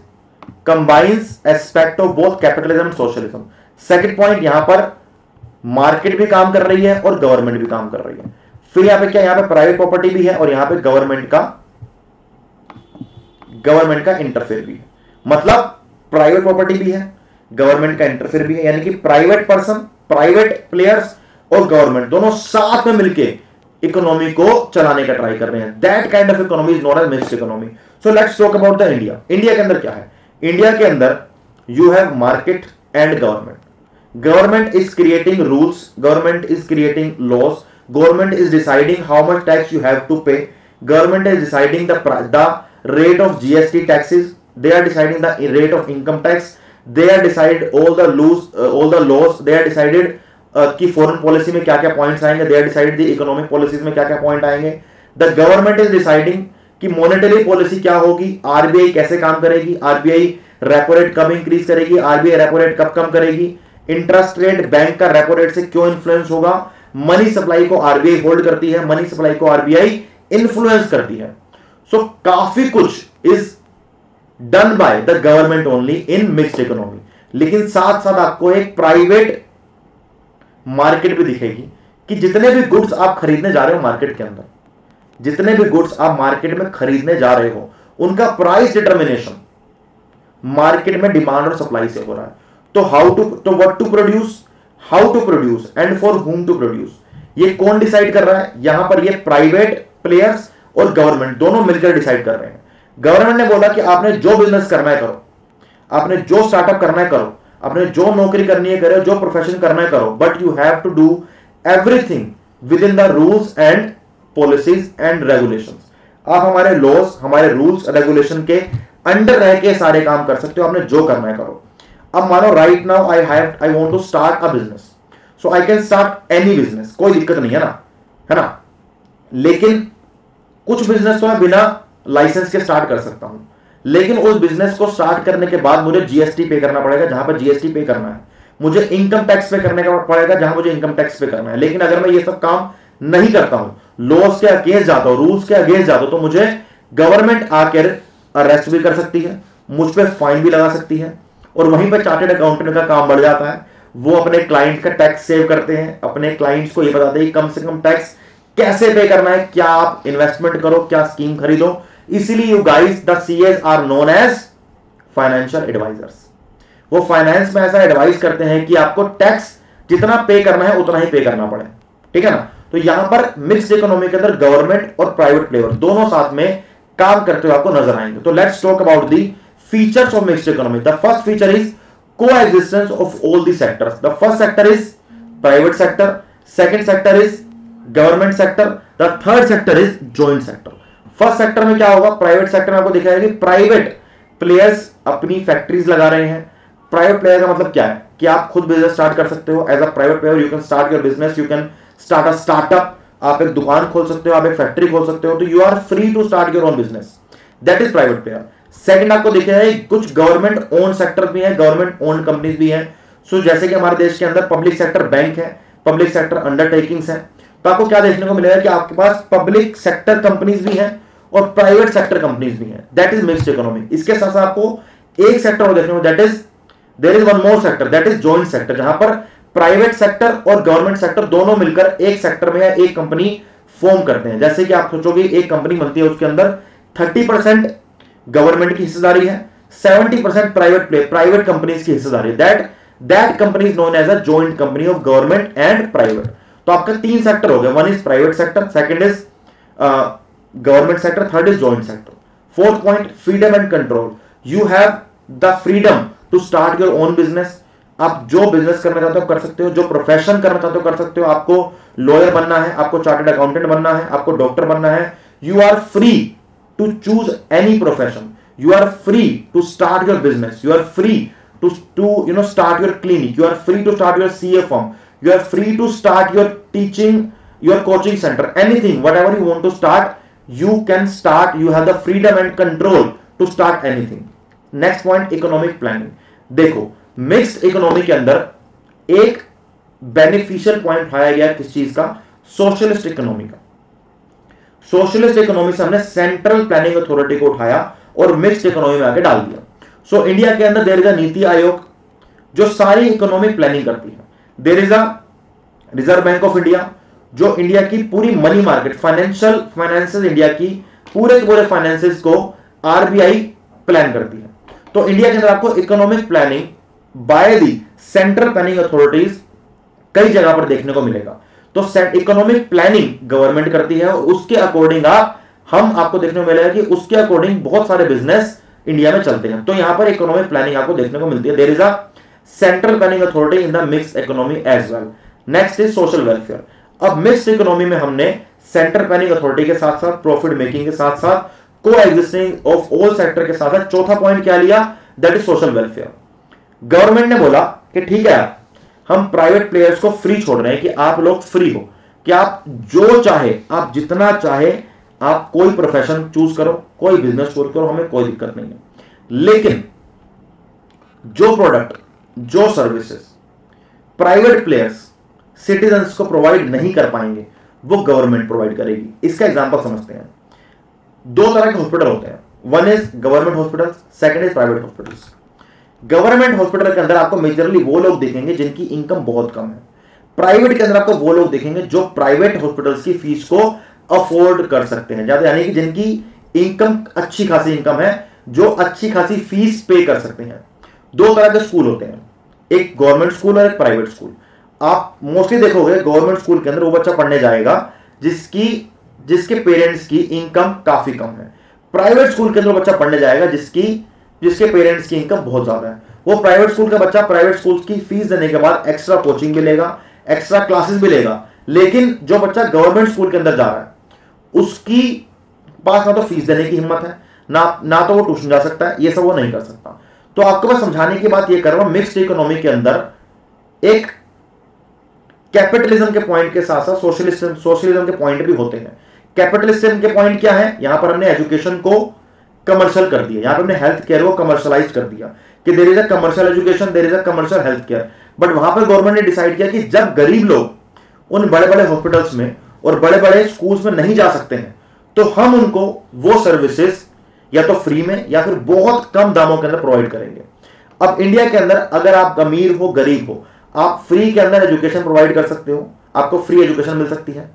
combines aspect of both capitalism and socialism. Second point, यहां पर मार्केट भी काम कर रही है और गवर्नमेंट भी काम कर रही है। फिर यहां पे क्या, यहां पे प्राइवेट प्रॉपर्टी भी है और यहां पे गवर्नमेंट का इंटरफेयर भी है। मतलब प्राइवेट प्रॉपर्टी भी है, गवर्नमेंट का इंटरफेयर भी है, यानी कि प्राइवेट पर्सन, प्राइवेट प्लेयर्स और गवर्नमेंट दोनों साथ में मिलके इकोनॉमी को चलाने का ट्राई कर रहे हैं। That kind of economy is not as mixed economy. So let's talk about the India. India के अंदर क्या है, इंडिया के अंदर you have market and government. Government is creating rules, government is creating laws, government is deciding how much tax you have to pay, government is deciding the rate of GST taxes, they are deciding the rate of income tax, they are decided all the laws, they are decided कि foreign policy में क्या क्या points आएंगे, they decide the economic policies में क्या क्या point आएंगे। The government is deciding कि मॉनेटरी पॉलिसी क्या होगी, आरबीआई कैसे काम करेगी, आरबीआई रेपो रेट कब इंक्रीज करेगी, आरबीआई रेपो रेट कब कम करेगी, इंटरेस्ट रेट बैंक का रेपो रेट से क्यों इन्फ्लुएंस होगा, मनी सप्लाई को आरबीआई होल्ड करती है, मनी सप्लाई को आरबीआई इन्फ्लुएंस करती है। सो काफी कुछ is done by the government only in mixed economy. लेकिन साथ साथ आपको एक प्राइवेट मार्केट भी दिखेगी कि जितने भी गुड्स आप खरीदने जा रहे हो मार्केट के अंदर, जितने भी गुड्स आप मार्केट में खरीदने जा रहे हो, उनका प्राइस डिटर्मिनेशन मार्केट में डिमांड और सप्लाई से हो रहा है। तो what to produce, how to produce and for whom to produce, ये कौन डिसाइड कर रहा है? यहां पर ये प्राइवेट प्लेयर्स और गवर्नमेंट दोनों मिलकर डिसाइड कर रहे हैं। गवर्नमेंट ने बोला कि आपने जो बिजनेस करना है करो, आपने जो स्टार्टअप करना है करो, आपने जो नौकरी करनी है करो, जो प्रोफेशन करना है करो, but you have to do everything within the rules and policies and regulations. आप हमारे लॉज, हमारे रूल्स रेगुलेशन के अंडर रह के सारे काम कर सकते हो, आपने जो करना है करो। अब मानो right now I want to start a business, so I can start any business, कोई दिक्कत नहीं है ना, है ना। लेकिन कुछ बिजनेस तो मैं बिना लाइसेंस के स्टार्ट कर सकता हूं, लेकिन उस बिजनेस को स्टार्ट करने के बाद मुझे जीएसटी पे करना पड़ेगा जहां पर जीएसटी पे करना है, मुझे इनकम टैक्स पे करने का पड़ेगा जहां मुझे इनकम टैक्स पे करना है। लेकिन अगर मैं ये सब काम नहीं करता हूं, लॉस के अगेंस्ट जाता हूं, रूल्स के अगेंस्ट जाता हूं, तो मुझे गवर्नमेंट आकर अरेस्ट भी कर सकती है, मुझ पर फाइन भी लगा सकती है, और वहीं पर चार्टर्ड अकाउंटेंट का काम बढ़ जाता है। वो अपने क्लाइंट का टैक्स सेव करते हैं, अपने क्लाइंट्स को ये बताते हैं कि कम से कम टैक्स कैसे पे करना है, क्या आप इन्वेस्टमेंट करो, क्या स्कीम खरीदो। इसीलिए you guys the CS are known as financial advisors. वो फाइनेंस में ऐसा एडवाइस करते हैं कि आपको टैक्स जितना पे करना है उतना ही पे करना पड़े, ठीक है ना। तो यहां पर मिक्स्ड इकोनॉमी के अंदर गवर्नमेंट और प्राइवेट प्लेयर दोनों साथ में काम करते हुए आपको नजर आएंगे। तो let's talk about the features of mixed economy. The first feature is coexistence of all the sectors. The first sector is private sector, second sector is government sector, the third sector is joint sector. First sector में क्या होगा? Private sector में आपको दिखाया कि private players अपनी factories लगा रहे हैं। प्राइवेट प्लेयर का मतलब क्या है कि आप खुद बिजनेस स्टार्ट कर सकते हो। As a private player you can start your business, you can start a startup, आप एक दुकान खोल सकते हो, आप एक फैक्ट्री खोल सकते हो। तो you are free to start your own business, that is private player. Second आपको दिख रहा है कुछ गवर्नमेंट ओन सेक्टर भी है, गवर्नमेंट ओन कंपनीज भी है। सो जैसे कि हमारे देश के अंदर पब्लिक सेक्टर बैंक है, पब्लिक सेक्टर अंडरटेकिंग्स है, तो आपको क्या देखने को मिलेगा कि आपके पास पब्लिक सेक्टर कंपनीज भी हैं और प्राइवेट सेक्टर कंपनीज भी हैं। That is mixed economy. इसके साथ साथ आपको एक सेक्टर और देखने को, that is there is one more sector, that is joint sector, जहां पर प्राइवेट सेक्टर और गवर्नमेंट सेक्टर दोनों मिलकर एक सेक्टर में या एक कंपनी फॉर्म करते हैं। जैसे कि आप सोचोगे एक कंपनी बनती है, उसके अंदर 30% गवर्नमेंट की हिस्सेदारी है, 70% प्राइवेट कंपनीज की हिस्सेदारी है। That company is known as a joint company of government and private. तो आपका 3 सेक्टर हो गए, one is private sector, second is government sector, third is joint sector. Fourth point, freedom and control. You have the freedom to start your own business. आप जो business करना चाहते हो कर सकते हो, जो प्रोफेशन करना चाहते हो कर सकते हो। आपको लॉयर बनना है, आपको चार्टर्ड अकाउंटेंट बनना है, आपको डॉक्टर बनना है, you are free to choose any profession, you are free to start your business, you are free to start your clinic, you are free to start your CA firm, you are free to start your teaching, your coaching center, anything, whatever you want to start, you can start. You have the freedom and control to start anything. Next point, economic planning. देखो mixed economy के अंदर एक beneficial point उठाया गया किस चीज का? Socialist economy का। सोशलिस्ट इकोनॉमी से हमने सेंट्रल प्लानिंग अथॉरिटी को उठाया और मिक्स्ड इकोनॉमी में आके डाल दिया। सो इंडिया के अंदर देयर इज अ नीति आयोग जो सारी इकोनॉमिक प्लानिंग करती है। There is a Reserve Bank of India जो इंडिया की पूरी मनी मार्केट फाइनेंसेस इंडिया की पूरे फाइनेंसेस को आरबीआई प्लान करती है। तो इंडिया के अंदर आपको economic planning by the central planning authorities कई जगह पर देखने को मिलेगा। तो इकोनॉमिक प्लानिंग गवर्नमेंट करती है और उसके अकॉर्डिंग आपको देखने को मिलेगा कि उसके अकॉर्डिंग बहुत सारे बिजनेस इंडिया में चलते हैं। तो यहां पर इकोनॉमिक प्लानिंग आपको देखने को मिलती है। There is a central planning authority in the mixed economy as well. Next is social welfare. अब मिक्स्ड इकोनॉमी में हमने सेंट्रल प्लानिंग अथॉरिटी के साथ साथ प्रॉफिट मेकिंग के साथ साथ को एग्जिस्टिंग ऑफ ऑल सेक्टर के साथ साथ चौथा पॉइंट क्या लिया? That is social welfare. Government ने बोला कि ठीक है हम प्राइवेट प्लेयर्स को फ्री छोड़ रहे हैं कि आप लोग फ्री हो, कि आप जो चाहे, आप जितना चाहे, आप कोई प्रोफेशन चूज करो, कोई बिजनेस चूज करो, हमें कोई दिक्कत नहीं है। लेकिन जो प्रोडक्ट, जो सर्विसेज प्राइवेट प्लेयर्स सिटीजन्स को प्रोवाइड नहीं कर पाएंगे, वो गवर्नमेंट प्रोवाइड करेगी। इसका एग्जांपल समझते हैं। दो तरह के हॉस्पिटल होते हैं, one is government hospital, second is private hospitals. Government hospital के अंदर आपको मेजरली वो लोग देखेंगे जिनकी इनकम बहुत कम है। प्राइवेट के अंदर आपको वो लोग देखेंगे जो प्राइवेट हॉस्पिटल्स की फीस को अफोर्ड कर सकते हैं, ज्यादा यानी कि जिनकी इनकम अच्छी खासी इनकम है, जो अच्छी खासी फीस पे कर सकते हैं। दो तरह के स्कूल होते हैं, एक गवर्नमेंट स्कूल और एक प्राइवेट स्कूल। आप मोस्टली देखोगे गवर्नमेंट स्कूल के अंदर वो बच्चा पढ़ने जाएगा जिसके पेरेंट्स की इनकम काफी कम है। प्राइवेट स्कूल के अंदर बच्चा पढ़ने जाएगा जिसके पेरेंट्स की इनकम बहुत ज्यादा है। वो प्राइवेट स्कूल का बच्चा प्राइवेट स्कूल की फीस देने के बाद एक्स्ट्रा कोचिंग भी लेगा, एक्स्ट्रा क्लासेस भी लेगा। लेकिन जो बच्चा गवर्नमेंट स्कूल के अंदर जा रहा है उसकी पास ना तो फीस देने की हिम्मत है, ना तो वो ट्यूशन जा सकता है, ये सब वो नहीं कर सकता। तो आपको बस समझाने की बात ये कर रहा हूं, मिक्स्ड इकोनॉमी के अंदर एक कैपिटलिज्म के पॉइंट के साथ साथ सोशलिज्म के पॉइंट भी होते हैं। कैपिटलिज्म के पॉइंट क्या है? यहां पर हमने एजुकेशन को कमर्शियल कर दिया, यहां पर हमने हेल्थ केयर को कमर्शियलाइज कर दिया कि there is a commercial education, there is a commercial health care. But वहां पर गवर्नमेंट ने डिसाइड किया कि जब गरीब लोग उन बड़े बड़े हॉस्पिटल्स में और बड़े बड़े स्कूल्स में नहीं जा सकते हैं, तो हम उनको वो सर्विसेज या तो फ्री में या फिर बहुत कम दामों के अंदर प्रोवाइड करेंगे। अब इंडिया के अंदर अगर आप अमीर हो, गरीब हो, आप फ्री के अंदर एजुकेशन प्रोवाइड कर सकते हो, आपको फ्री एजुकेशन मिल सकती है,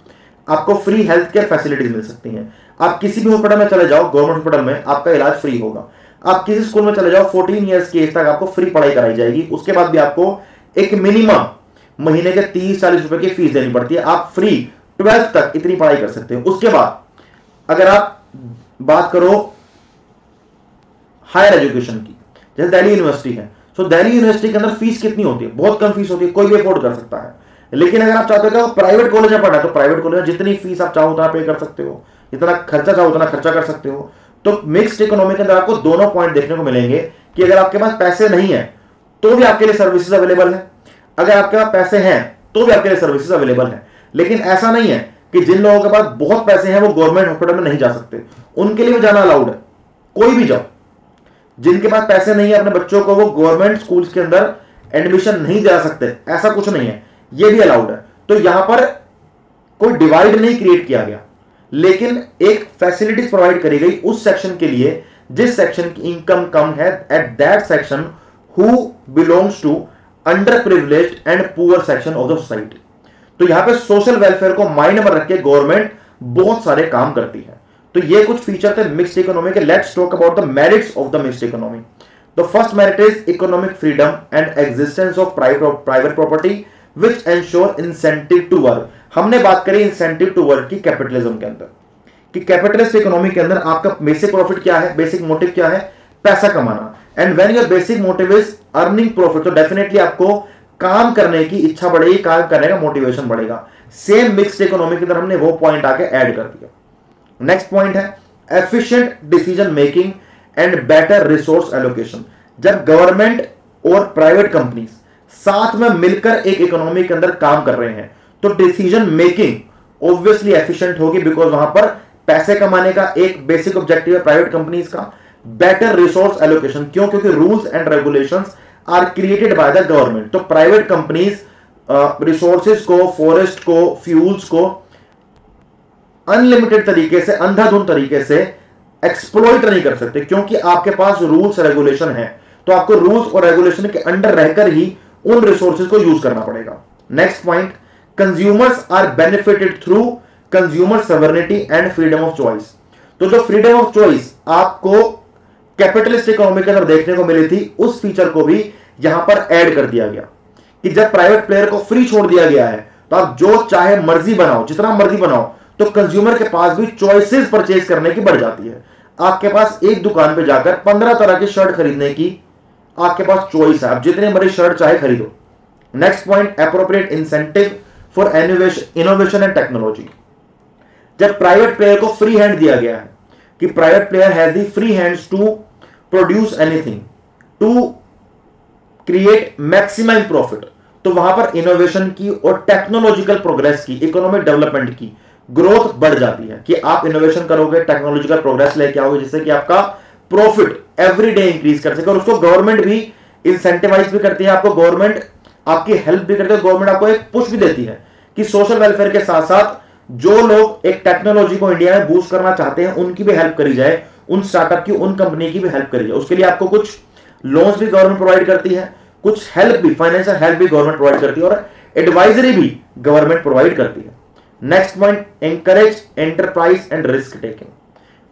आपको फ्री हेल्थ केयर फैसिलिटीज मिल सकती हैं। आप किसी भी हॉस्पिटल में चले जाओ, गवर्नमेंट हॉस्पिटल में आपका इलाज फ्री होगा। आप किसी स्कूल में चले जाओ, 14 ईयर्स की एज तक आपको फ्री पढ़ाई कराई जाएगी। उसके बाद भी आपको एक मिनिमम महीने के 30-40 रुपए की फीस देनी पड़ती है। आप फ्री 12th तक इतनी पढ़ाई कर सकते हो। उसके बाद अगर आप बात करो हायर एजुकेशन की, जैसे दिल्ली यूनिवर्सिटी है, तो दिल्ली यूनिवर्सिटी के अंदर फीस कितनी होती है? बहुत कम फीस होती है, कोई भी अफोर्ड कर सकता है। लेकिन अगर आप चाहते हो प्राइवेट कॉलेज में पढ़ना है, तो प्राइवेट कॉलेज में जितनी फीस आप चाहो उतना पे कर सकते हो, जितना खर्चा चाहो उतना खर्चा कर सकते हो। तो मिक्स्ड इकोनॉमी के अंदर आपको दोनों पॉइंट देखने को मिलेंगे कि अगर आपके पास पैसे नहीं है तो भी आपके लिए सर्विसेज अवेलेबल है, अगर आपके पास पैसे हैं तो भी आपके लिए सर्विसेज अवेलेबल है। लेकिन ऐसा नहीं है कि जिन लोगों के पास बहुत पैसे हैं वो गवर्नमेंट हॉस्पिटल में नहीं जा सकते, उनके लिए भी जाना अलाउड है, कोई भी जाओ। जिनके पास पैसे नहीं है अपने बच्चों को वो गवर्नमेंट स्कूल्स के अंदर एडमिशन नहीं जा सकते, ऐसा कुछ नहीं है, ये भी अलाउड है। तो यहां पर कोई डिवाइड नहीं क्रिएट किया गया, लेकिन एक फैसिलिटीज प्रोवाइड करी गई उस सेक्शन के लिए जिस सेक्शन की इनकम कम है, at that section who belongs to underprivileged and poor section of the society. तो यहां पे सोशल वेलफेयर को माइंड में रख के गवर्नमेंट बहुत सारे काम करती है। तो ये कुछ फीचर थे मिक्स्ड इकोनॉमी के। Let's talk about the merits of the mixed economy. The first merit is economic freedom and existence of private property which ensure incentive to work. हमने बात करी इंसेंटिव टू वर्क की capitalism के अंदर, कि capitalist economy के अंदर आपका बेसिक प्रॉफिट क्या है, बेसिक मोटिव क्या है? पैसा कमाना। And when your basic motive is earning profit, तो डेफिनेटली आपको काम करने की इच्छा बढ़ेगी, काम करने का मोटिवेशन बढ़ेगा। सेम मिक्स्ड इकोनॉमी के अंदर हमने वो पॉइंट आके ऐड कर दिया। नेक्स्ट पॉइंट है efficient decision making and better resource allocation. जब गवर्नमेंट और प्राइवेट कंपनीज साथ में मिलकर एक इकोनॉमी के अंदर काम कर रहे हैं तो डिसीजन मेकिंग ऑब्वियसली एफिशिएंट होगी, बिकॉज वहां पर पैसे कमाने का एक बेसिक ऑब्जेक्टिव है प्राइवेट कंपनीज का। बेटर रिसोर्स एलोकेशन, क्यों? क्योंकि rules and regulations are created by the government. तो प्राइवेट कंपनीज रिसोर्सेज को, फॉरेस्ट को, फ्यूल्स को अनलिमिटेड तरीके से, अंधाधुंध तरीके से एक्सप्लॉइट नहीं कर सकते, क्योंकि आपके पास रूल्स रेगुलेशन है। तो आपको रूल्स और रेगुलेशन के अंडर रहकर ही उन रिसोर्सेज को यूज करना पड़ेगा। Next point, consumers are benefited through consumer sovereignty and freedom of choice. तो जो फ्रीडम ऑफ चॉइस आपको कैपिटलिस्ट इकोनॉमी के अंदर देखने को मिली थी, उस फीचर को भी यहां पर ऐड कर दिया गया कि जब प्राइवेट प्लेयर को फ्री छोड़ दिया गया है तो आप जो चाहे मर्जी बनाओ, जितना मर्जी बनाओ, तो कंज्यूमर के पास भी चॉइसेस परचेज करने की बढ़ जाती है। आपके पास एक दुकान पे जाकर 15 तरह की शर्ट खरीदने की आपके पास चॉइस है, आप जितने मर्जी शर्ट चाहे खरीदो। Next point, appropriate incentive for innovation and technology. जब प्राइवेट प्लेयर को फ्री हैंड दिया गया है कि private player has the free hands to produce anything, to create maximum profit, तो वहां पर इनोवेशन की और टेक्नोलॉजिकल प्रोग्रेस की, इकोनॉमिक डेवलपमेंट की ग्रोथ बढ़ जाती है कि आप इनोवेशन करोगे, टेक्नोलॉजिकल प्रोग्रेस लेके आओगे, जिससे कि आपका प्रॉफिट एवरी डे इंक्रीज कर सके। और उसको गवर्नमेंट भी इंसेंटिवाइज भी करती है, आपको गवर्नमेंट आपकी हेल्प भी करती है, गवर्नमेंट आपको एक पुश भी देती है कि सोशल वेलफेयर के साथ साथ जो लोग एक टेक्नोलॉजी को इंडिया में बूस्ट करना चाहते हैं उनकी भी हेल्प करी जाए, उन स्टार्टअप की, उन कंपनी की भी हेल्प करी जाए। उसके लिए आपको कुछ लोन्स भी गवर्नमेंट प्रोवाइड करती है, कुछ हेल्प भी, फाइनेंशियल हेल्प भी गवर्नमेंट प्रोवाइड करती है, और एडवाइजरी भी गवर्नमेंट प्रोवाइड करती है। Next point, encourage enterprise and risk taking.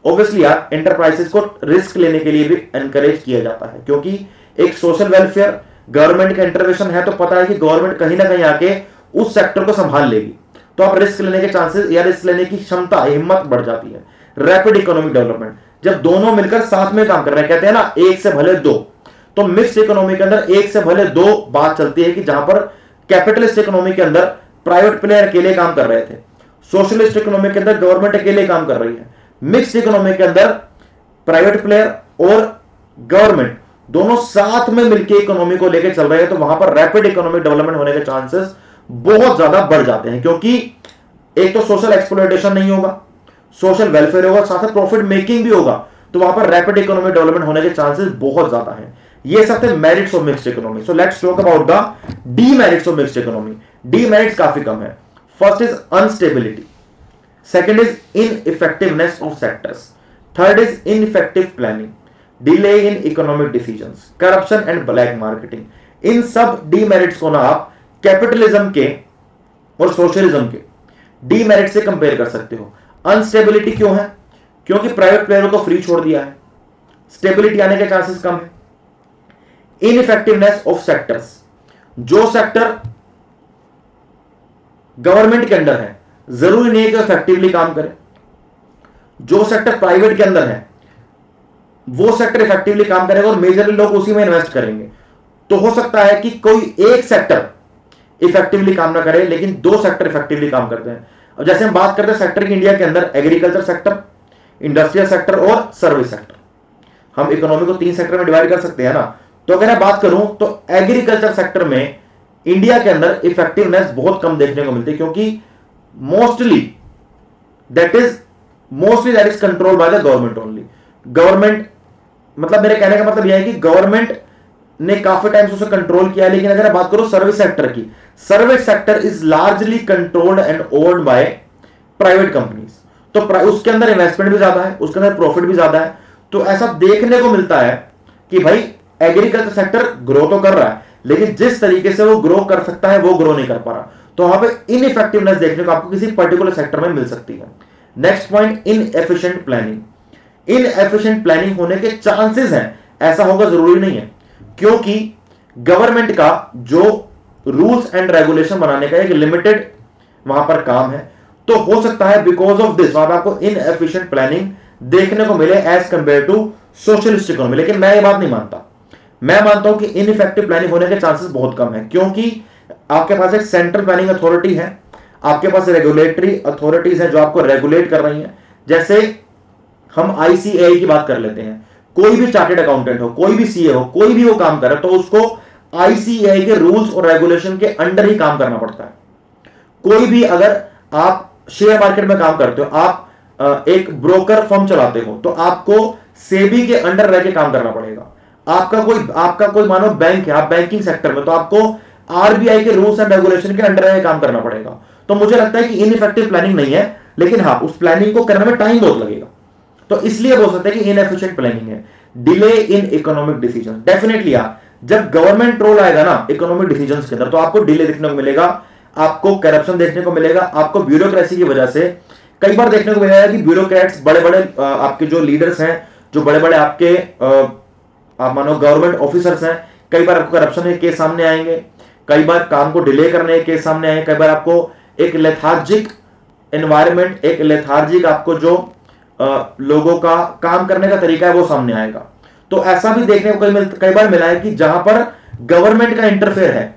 Obviously यार एंटरप्राइजेस को रिस्क लेने के लिए भी एनकरेज किया जाता है, क्योंकि एक सोशल वेलफेयर गवर्नमेंट का इंटरवेंशन है, तो पता है कि गवर्नमेंट कहीं ना कहीं आके उस सेक्टर को संभाल लेगी, तो आप रिस्क लेने के चांसेस या रिस्क लेने की क्षमता, हिम्मत बढ़ जाती है। रैपिड इकोनॉमिक डेवलपमेंट, जब दोनों मिलकर साथ में काम कर रहे हैं, कहते हैं ना एक से भले दो, तो मिक्स्ड इकोनॉमी के अंदर एक से भले दो बात चलती है कि जहां पर कैपिटलिस्ट इकोनॉमी के अंदर प्राइवेट प्लेयर अकेले काम कर रहे थे, सोशलिस्ट इकोनॉमी के अंदर गवर्नमेंट अकेले काम कर रही है, मिक्स्ड इकोनॉमी के अंदर प्राइवेट प्लेयर और गवर्नमेंट दोनों साथ में मिलकर इकोनॉमी को लेकर चल रहे हैं, तो वहां पर रैपिड इकोनॉमिक डेवलपमेंट होने के चांसेस बहुत ज्यादा बढ़ जाते हैं, क्योंकि एक तो सोशल एक्सप्लॉयटेशन नहीं होगा, सोशल वेलफेयर होगा, साथ साथ प्रॉफिट मेकिंग भी होगा, तो वहां पर रैपिड इकोनॉमिक डेवलपमेंट होने के चांसेस बहुत ज्यादा हैं। ये सब थे merits of mixed economy. So let's talk about the demerits of mixed economy. Demerits काफी कम है। First is instability, second is ineffectiveness of sectors, third is ineffective planning, delay in economic decisions, corruption and black marketing. इन सब demerits को ना आप capitalism के और सोशलिज्म के डीमेरिट से कंपेयर कर सकते हो। अनस्टेबिलिटी क्यों है? क्योंकि प्राइवेट प्लेयरों को फ्री छोड़ दिया है, स्टेबिलिटी आने के चांसेस कम है। इनइफेक्टिवनेस ऑफ सेक्टर्स, जो सेक्टर गवर्नमेंट के अंदर है जरूरी नहीं है कि इफेक्टिवली काम करे, जो सेक्टर प्राइवेट के अंदर है वो सेक्टर इफेक्टिवली काम करेगा और मेजरली लोग उसी में इन्वेस्ट करेंगे। तो हो सकता है कि कोई एक सेक्टर इफेक्टिवली काम ना करे लेकिन दो सेक्टर इफेक्टिवली काम करते हैं। और जैसे हम बात करते हैं सेक्टर की इंडिया के अंदर, एग्रीकल्चर सेक्टर, इंडस्ट्रियल सेक्टर और सर्विस सेक्टर, हम इकोनॉमी को 3 सेक्टर में डिवाइड कर सकते हैं ना। तो अगर मैं बात करूं तो एग्रीकल्चर सेक्टर में इंडिया के अंदर इफेक्टिवनेस बहुत कम देखने को मिलती है, क्योंकि mostly that is controlled by the government only. Government, मतलब मेरे कहने का मतलब यह है कि गवर्नमेंट ने काफी टाइम से उसे कंट्रोल किया है। लेकिन अगर बात करो सर्विस सेक्टर की, service sector is largely controlled and owned by private companies, तो उसके अंदर इन्वेस्टमेंट भी ज्यादा है, उसके अंदर प्रॉफिट भी ज्यादा है। तो ऐसा देखने को मिलता है कि भाई एग्रीकल्चर सेक्टर ग्रो तो कर रहा है लेकिन जिस तरीके से वो ग्रो कर सकता है वो ग्रो नहीं कर पा रहा, तो वहां पे इनइफेक्टिवनेस देखने को आपको किसी पर्टिकुलर सेक्टर में मिल सकती है। Next point, inefficient planning. Inefficient planning होने के चांसेस हैं, ऐसा होगा जरूरी नहीं है, क्योंकि गवर्नमेंट का जो रूल्स एंड रेगुलेशन बनाने का एक लिमिटेड वहां पर काम है। तो हो सकता है बिकॉज ऑफ दिस वहां पर आपको इनएफिशिएंट प्लानिंग देखने को मिले as compare to socialist economy. लेकिन मैं ये बात नहीं मानता, मैं मानता हूं कि इनइफेक्टिव प्लानिंग होने के चांसेस बहुत कम है, क्योंकि आपके पास एक सेंट्रल प्लानिंग अथॉरिटी है, आपके पास रेगुलेटरी अथॉरिटीज हैं जो आपको रेगुलेट कर रही हैं। जैसे हम आईसीएआई की बात कर लेते हैं, कोई भी चार्टेड अकाउंटेंट हो, कोई भी सीए हो, कोई भी वो काम करे तो उसको आईसीएआई के रूल्स और रेगुलेशन के अंडर ही काम करना पड़ता है। कोई भी, अगर आप शेयर मार्केट में काम करते हो, आप एक ब्रोकर फर्म चलाते हो, तो आपको सेबी के अंडर रह के काम करना पड़ेगा। आपका कोई मानो बैंक है, आप बैंकिंग सेक्टर में, तो आपको आरबीआई के रूल्स एंड रेगुलेशन के अंडर रह के काम करना पड़ेगा। तो मुझे लगता है कि इनइफेक्टिव प्लानिंग नहीं है, लेकिन हाँ उस प्लानिंग को करने में टाइम बहुत लगेगा, तो इसलिए बोल सकते हैं कि इनएफिशिएंट प्लानिंग है। Delay in economic decision, definitely यार जब गवर्नमेंट रोल आएगा ना इकोनॉमिक डिसीजंस के अंदर, तो आपको डिले देखने को मिलेगा, आपको करप्शन देखने को मिलेगा, आपको ब्यूरोक्रेसी की वजह से कई बार देखने को मिलेगा कि ब्यूरोक्रेट्स, बड़े बड़े आपके जो लीडर्स हैं, जो बड़े बड़े आपके आप मानो गवर्नमेंट ऑफिसर्स हैं, कई बार आपको करप्शन के केस सामने आएंगे, कई बार काम को डिले करने के केस सामने आएंगे, कई बार आपको एक लेथार्जिक एनवायरमेंट, एक लेथार्जिक आपको जो लोगों का काम करने का तरीका है वो सामने आएगा। तो ऐसा भी देखने को कई बार मिला है कि जहां पर गवर्नमेंट का इंटरफेयर है,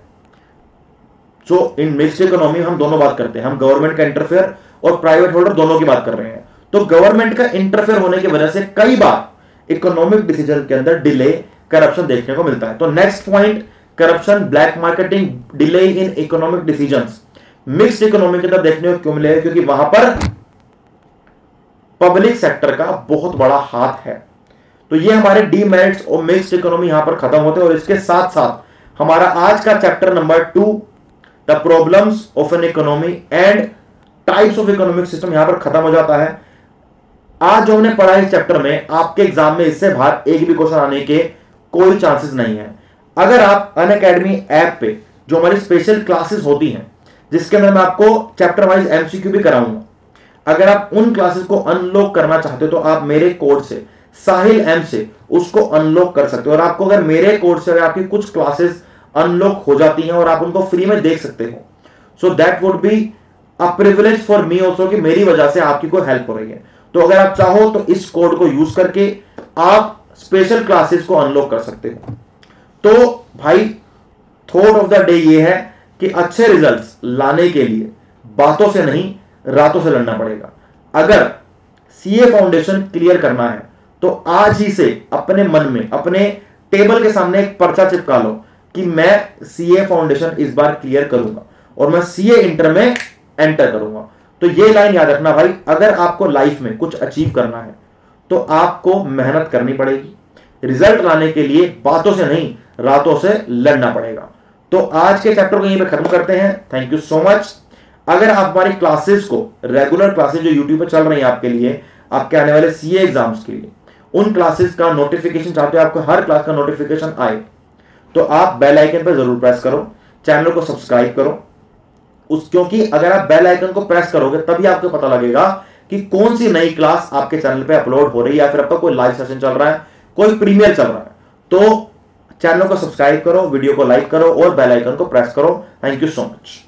जो इन मिक्स्ड इकोनॉमी हम दोनों बात करते हैं, हम गवर्नमेंट का इंटरफेयर और प्राइवेट होल्डर दोनों की बात कर रहे हैं, तो गवर्नमेंट का इंटरफेयर होने की वजह से कई बार इकोनॉमिक डिसीजन के अंदर डिले, करप्शन देखने को मिलता है। तो next point, corruption, black marketing, delay in economic decisions. Mixed economy की तरफ देखने को क्यों मिलेगा? क्योंकि वहां पर पब्लिक सेक्टर का बहुत बड़ा हाथ है। तो ये हमारे डीमेरिट्स और मिक्स्ड इकोनॉमी यहां पर खत्म होते हैं। और इसके साथ साथ हमारा आज का chapter number 2, the problems of an economy and types of economic system, यहां पर खत्म हो जाता है। आज जो हमने पढ़ा इस चैप्टर में, आपके एग्जाम में इससे बाहर एक भी क्वेश्चन आने के कोई चांसेस नहीं है। अगर आप अनअकैडमी ऐप पे जो हमारी स्पेशल क्लासेस होती हैं, जिसके अंदर मैं आपको चैप्टर वाइज एमसीक्यू भी कराऊंगा, अगर आप उन क्लासेस को अनलॉक करना चाहते हो तो आप मेरे कोड से, साहिल एम से, उसको अनलॉक कर सकते हो। और आपको अगर मेरे कोड से आपकी कुछ क्लासेस अनलॉक हो जाती हैं और आप उनको फ्री में देख सकते हो, so that would be a privilege for me also, कि मेरी वजह से आपकी कोई हेल्प हो रही है। तो अगर आप चाहो तो इस कोड को यूज करके आप स्पेशल क्लासेस को अनलॉक कर सकते हो। तो भाई थॉट ऑफ द डे ये है कि अच्छे रिजल्ट्स लाने के लिए बातों से नहीं, रातों से लड़ना पड़ेगा। अगर सीए फाउंडेशन क्लियर करना है तो आज ही से अपने मन में, अपने टेबल के सामने एक पर्चा चिपका लो कि मैं सीए फाउंडेशन इस बार क्लियर करूंगा और मैं सीए इंटर में एंटर करूंगा। तो ये लाइन याद रखना भाई, अगर आपको लाइफ में कुछ अचीव करना है तो आपको मेहनत करनी पड़ेगी। रिजल्ट लाने के लिए बातों से नहीं, रातों से लड़ना पड़ेगा। तो आज के चैप्टर को यहीं पे खत्म करते हैं। Thank you so much. अगर आप हमारी क्लासेस को, रेगुलर क्लासेस जो यूट्यूब पर चल रही हैं आपके लिए, आपके आने वाले सीए एग्जाम्स के लिए, उन क्लासेस का नोटिफिकेशन चाहते हो, आपको हर क्लास का नोटिफिकेशन आए, तो आप बेल आइकन पर जरूर प्रेस करो, चैनल को सब्सक्राइब करो। क्योंकि अगर आप बेल आइकन को प्रेस करोगे तभी आपको पता लगेगा कि कौन सी नई क्लास आपके चैनल पे अपलोड हो रही है, या फिर आपका कोई लाइव सेशन चल रहा है, कोई प्रीमियर चल रहा है। तो चैनल को सब्सक्राइब करो, वीडियो को लाइक करो और बेल आइकन को प्रेस करो। Thank you so much.